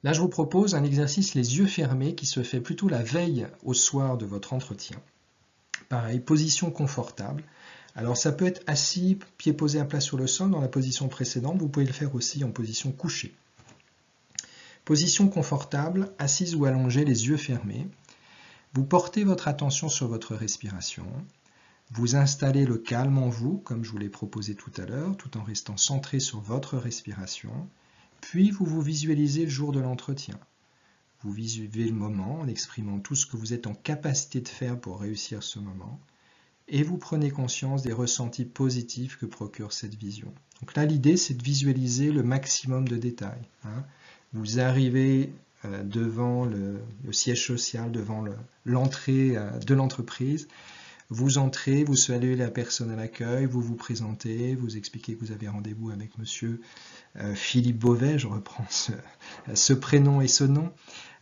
Là je vous propose un exercice les yeux fermés qui se fait plutôt la veille au soir de votre entretien. Pareil, position confortable. Alors ça peut être assis, pieds posés à plat sur le sol dans la position précédente, vous pouvez le faire aussi en position couchée. Position confortable, assise ou allongée, les yeux fermés. Vous portez votre attention sur votre respiration. Vous installez le calme en vous, comme je vous l'ai proposé tout à l'heure, tout en restant centré sur votre respiration. Puis vous vous visualisez le jour de l'entretien. Vous visualisez le moment en exprimant tout ce que vous êtes en capacité de faire pour réussir ce moment. Et vous prenez conscience des ressentis positifs que procure cette vision. Donc là, l'idée, c'est de visualiser le maximum de détails. Vous arrivez devant le siège social, devant l'entrée de l'entreprise. Vous entrez, vous saluez la personne à l'accueil, vous vous présentez, vous expliquez que vous avez rendez-vous avec monsieur Philippe Beauvais, je reprends ce prénom et ce nom.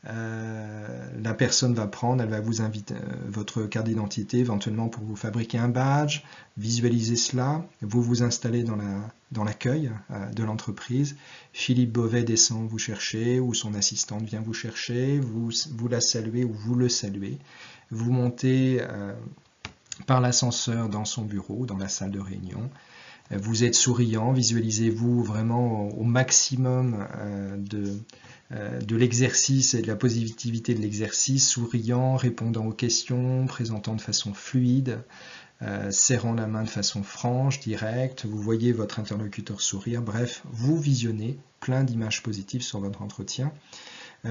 La personne va prendre, elle va vous inviter votre carte d'identité éventuellement pour vous fabriquer un badge, visualisez cela, vous vous installez dans l'accueil de l'entreprise, Philippe Beauvais descend vous chercher ou son assistante vient vous chercher, vous la saluez ou vous le saluez, vous montez par l'ascenseur dans son bureau, dans la salle de réunion. Vous êtes souriant, visualisez-vous vraiment au maximum de l'exercice et de la positivité de l'exercice, souriant, répondant aux questions, présentant de façon fluide, serrant la main de façon franche, directe, vous voyez votre interlocuteur sourire, bref, vous visionnez plein d'images positives sur votre entretien.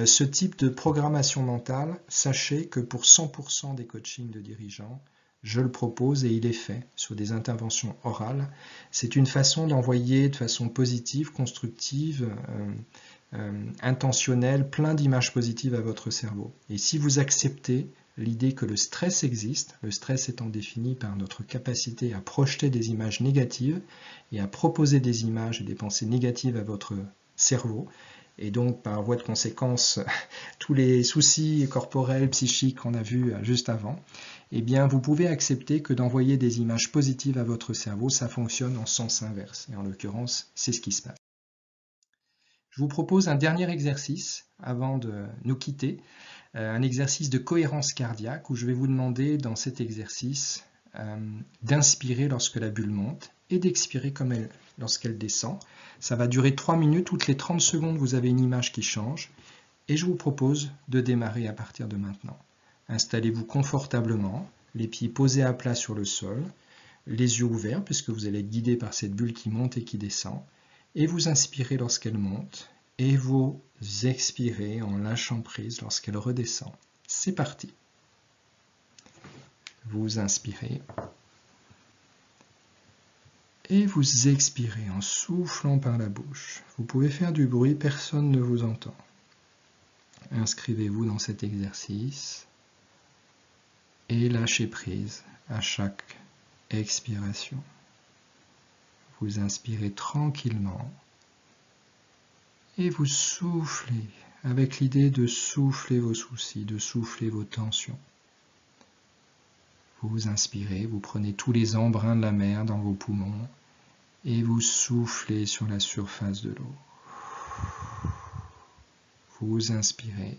Ce type de programmation mentale, sachez que pour 100% des coachings de dirigeants, je le propose et il est fait sur des interventions orales. C'est une façon d'envoyer de façon positive, constructive, intentionnelle, plein d'images positives à votre cerveau. Et si vous acceptez l'idée que le stress existe, le stress étant défini par notre capacité à projeter des images négatives et à proposer des images et des pensées négatives à votre cerveau, et donc par voie de conséquence tous les soucis corporels, psychiques qu'on a vus juste avant, eh bien vous pouvez accepter que d'envoyer des images positives à votre cerveau, ça fonctionne en sens inverse. Et en l'occurrence, c'est ce qui se passe. Je vous propose un dernier exercice avant de nous quitter, un exercice de cohérence cardiaque où je vais vous demander dans cet exercice d'inspirer lorsque la bulle monte et d'expirer lorsqu'elle descend. Ça va durer 3 minutes, toutes les 30 secondes vous avez une image qui change Et je vous propose de démarrer à partir de maintenant. Installez-vous confortablement, les pieds posés à plat sur le sol, les yeux ouverts puisque vous allez être guidé par cette bulle qui monte et qui descend, et vous inspirez lorsqu'elle monte, et vous expirez en lâchant prise lorsqu'elle redescend. C'est parti. Vous inspirez, et vous expirez en soufflant par la bouche. Vous pouvez faire du bruit, personne ne vous entend. Inscrivez-vous dans cet exercice et lâchez prise à chaque expiration. Vous inspirez tranquillement et vous soufflez avec l'idée de souffler vos soucis, de souffler vos tensions. Vous inspirez, vous prenez tous les embruns de la mer dans vos poumons et vous soufflez sur la surface de l'eau. Vous inspirez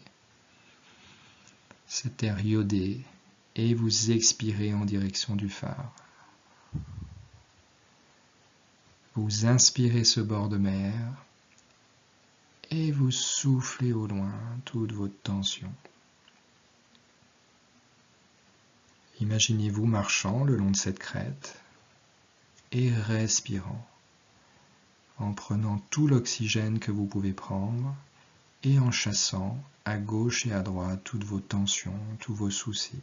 cet air iodé et vous expirez en direction du phare. Vous inspirez ce bord de mer et vous soufflez au loin toute votre tension. Imaginez-vous marchant le long de cette crête et respirant, en prenant tout l'oxygène que vous pouvez prendre et en chassant à gauche et à droite toutes vos tensions, tous vos soucis.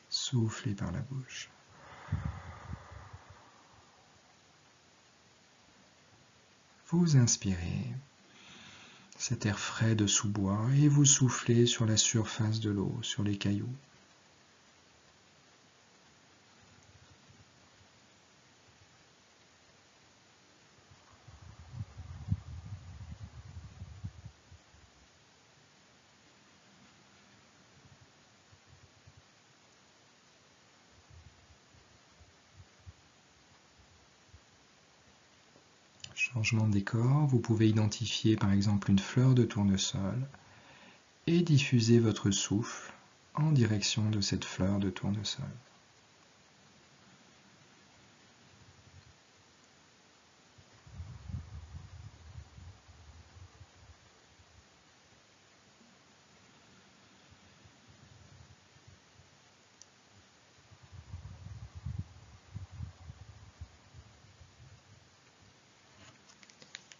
Soufflez par la bouche. Vous inspirez cet air frais de sous-bois et vous soufflez sur la surface de l'eau, sur les cailloux. Changement de décor, vous pouvez identifier par exemple une fleur de tournesol et diffuser votre souffle en direction de cette fleur de tournesol.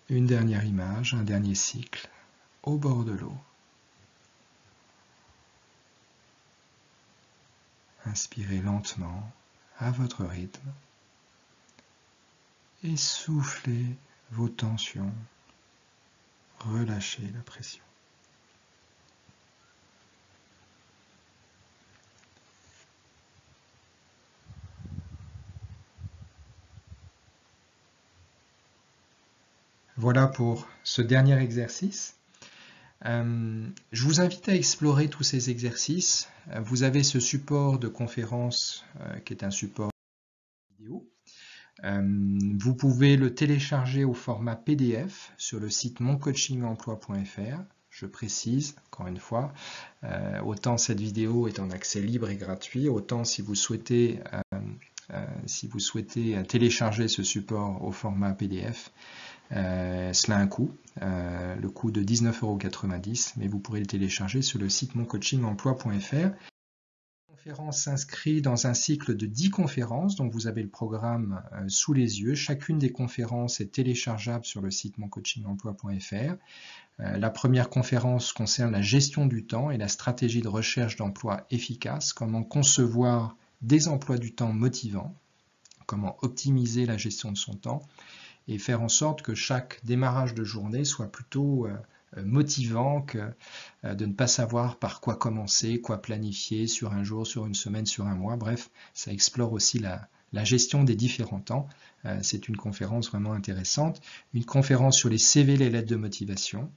Une dernière image, un dernier cycle, au bord de l'eau. Inspirez lentement, à votre rythme, et soufflez vos tensions, relâchez la pression. Voilà pour ce dernier exercice. Je vous invite à explorer tous ces exercices. Vous avez ce support de conférence qui est un support vidéo. Vous pouvez le télécharger au format PDF sur le site moncoachingemploi.fr. Je précise, encore une fois, autant cette vidéo est en accès libre et gratuit, autant si vous souhaitez télécharger ce support au format PDF, cela a un coût, le coût de 19,90 €, mais vous pourrez le télécharger sur le site moncoachingemploi.fr. La conférence s'inscrit dans un cycle de 10 conférences, donc vous avez le programme sous les yeux. Chacune des conférences est téléchargeable sur le site moncoachingemploi.fr. La première conférence concerne la gestion du temps et la stratégie de recherche d'emploi efficace, comment concevoir des emplois du temps motivants, comment optimiser la gestion de son temps et faire en sorte que chaque démarrage de journée soit plutôt motivant que de ne pas savoir par quoi commencer, quoi planifier sur un jour, sur une semaine, sur un mois. Bref, ça explore aussi la gestion des différents temps. C'est une conférence vraiment intéressante. Une conférence sur les CV, les lettres de motivation.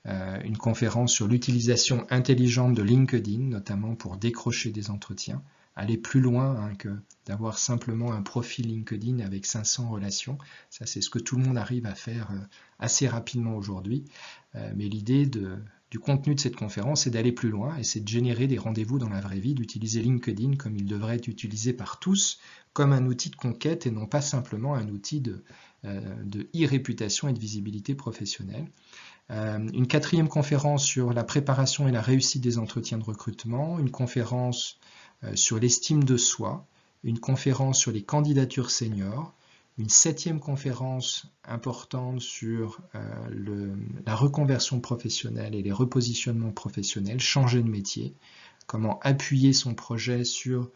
Une conférence sur l'utilisation intelligente de LinkedIn, notamment pour décrocher des entretiens. Aller plus loin que d'avoir simplement un profil LinkedIn avec 500 relations. Ça, c'est ce que tout le monde arrive à faire assez rapidement aujourd'hui. Mais l'idée du contenu de cette conférence, c'est d'aller plus loin et c'est de générer des rendez-vous dans la vraie vie, d'utiliser LinkedIn comme il devrait être utilisé par tous, comme un outil de conquête et non pas simplement un outil de e-réputation et de visibilité professionnelle. Une 4e conférence sur la préparation et la réussite des entretiens de recrutement, une conférence sur l'estime de soi, une conférence sur les candidatures seniors, une 7e conférence importante sur la reconversion professionnelle et les repositionnements professionnels, changer de métier, comment appuyer son projet sur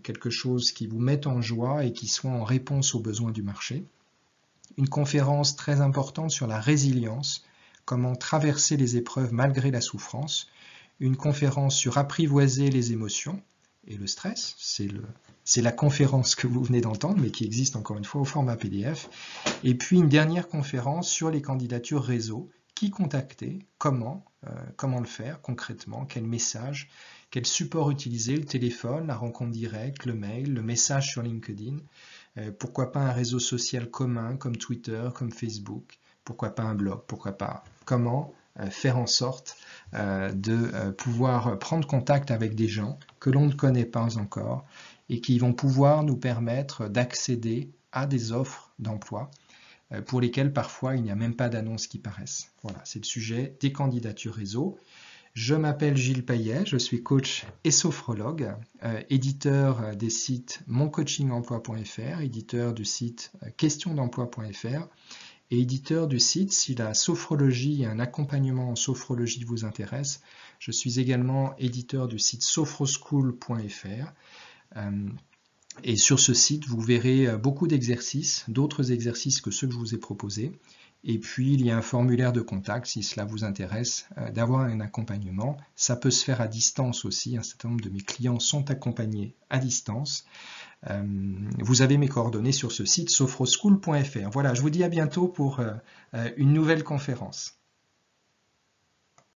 quelque chose qui vous mette en joie et qui soit en réponse aux besoins du marché. Une conférence très importante sur la résilience, comment traverser les épreuves malgré la souffrance. Une conférence sur apprivoiser les émotions et le stress, c'est la conférence que vous venez d'entendre, mais qui existe encore une fois au format PDF. Et puis une dernière conférence sur les candidatures réseau, qui contacter, comment le faire concrètement, quel message, quel support utiliser, le téléphone, la rencontre directe, le mail, le message sur LinkedIn, pourquoi pas un réseau social commun comme Twitter, comme Facebook, pourquoi pas un blog, pourquoi pas, comment faire en sorte de pouvoir prendre contact avec des gens que l'on ne connaît pas encore et qui vont pouvoir nous permettre d'accéder à des offres d'emploi pour lesquelles parfois il n'y a même pas d'annonces qui paraissent. Voilà, c'est le sujet des candidatures réseau. Je m'appelle Gilles Payet, je suis coach et sophrologue, éditeur des sites moncoachingemploi.fr, éditeur du site questiondemploi.fr et éditeur du site si la sophrologie et un accompagnement en sophrologie vous intéressent. Je suis également éditeur du site sophroschool.fr. Et sur ce site, vous verrez beaucoup d'exercices, d'autres exercices que ceux que je vous ai proposés. Et puis, il y a un formulaire de contact si cela vous intéresse d'avoir un accompagnement. Ça peut se faire à distance aussi. Un certain nombre de mes clients sont accompagnés à distance. Vous avez mes coordonnées sur ce site sophroschool.fr. Voilà, je vous dis à bientôt pour une nouvelle conférence.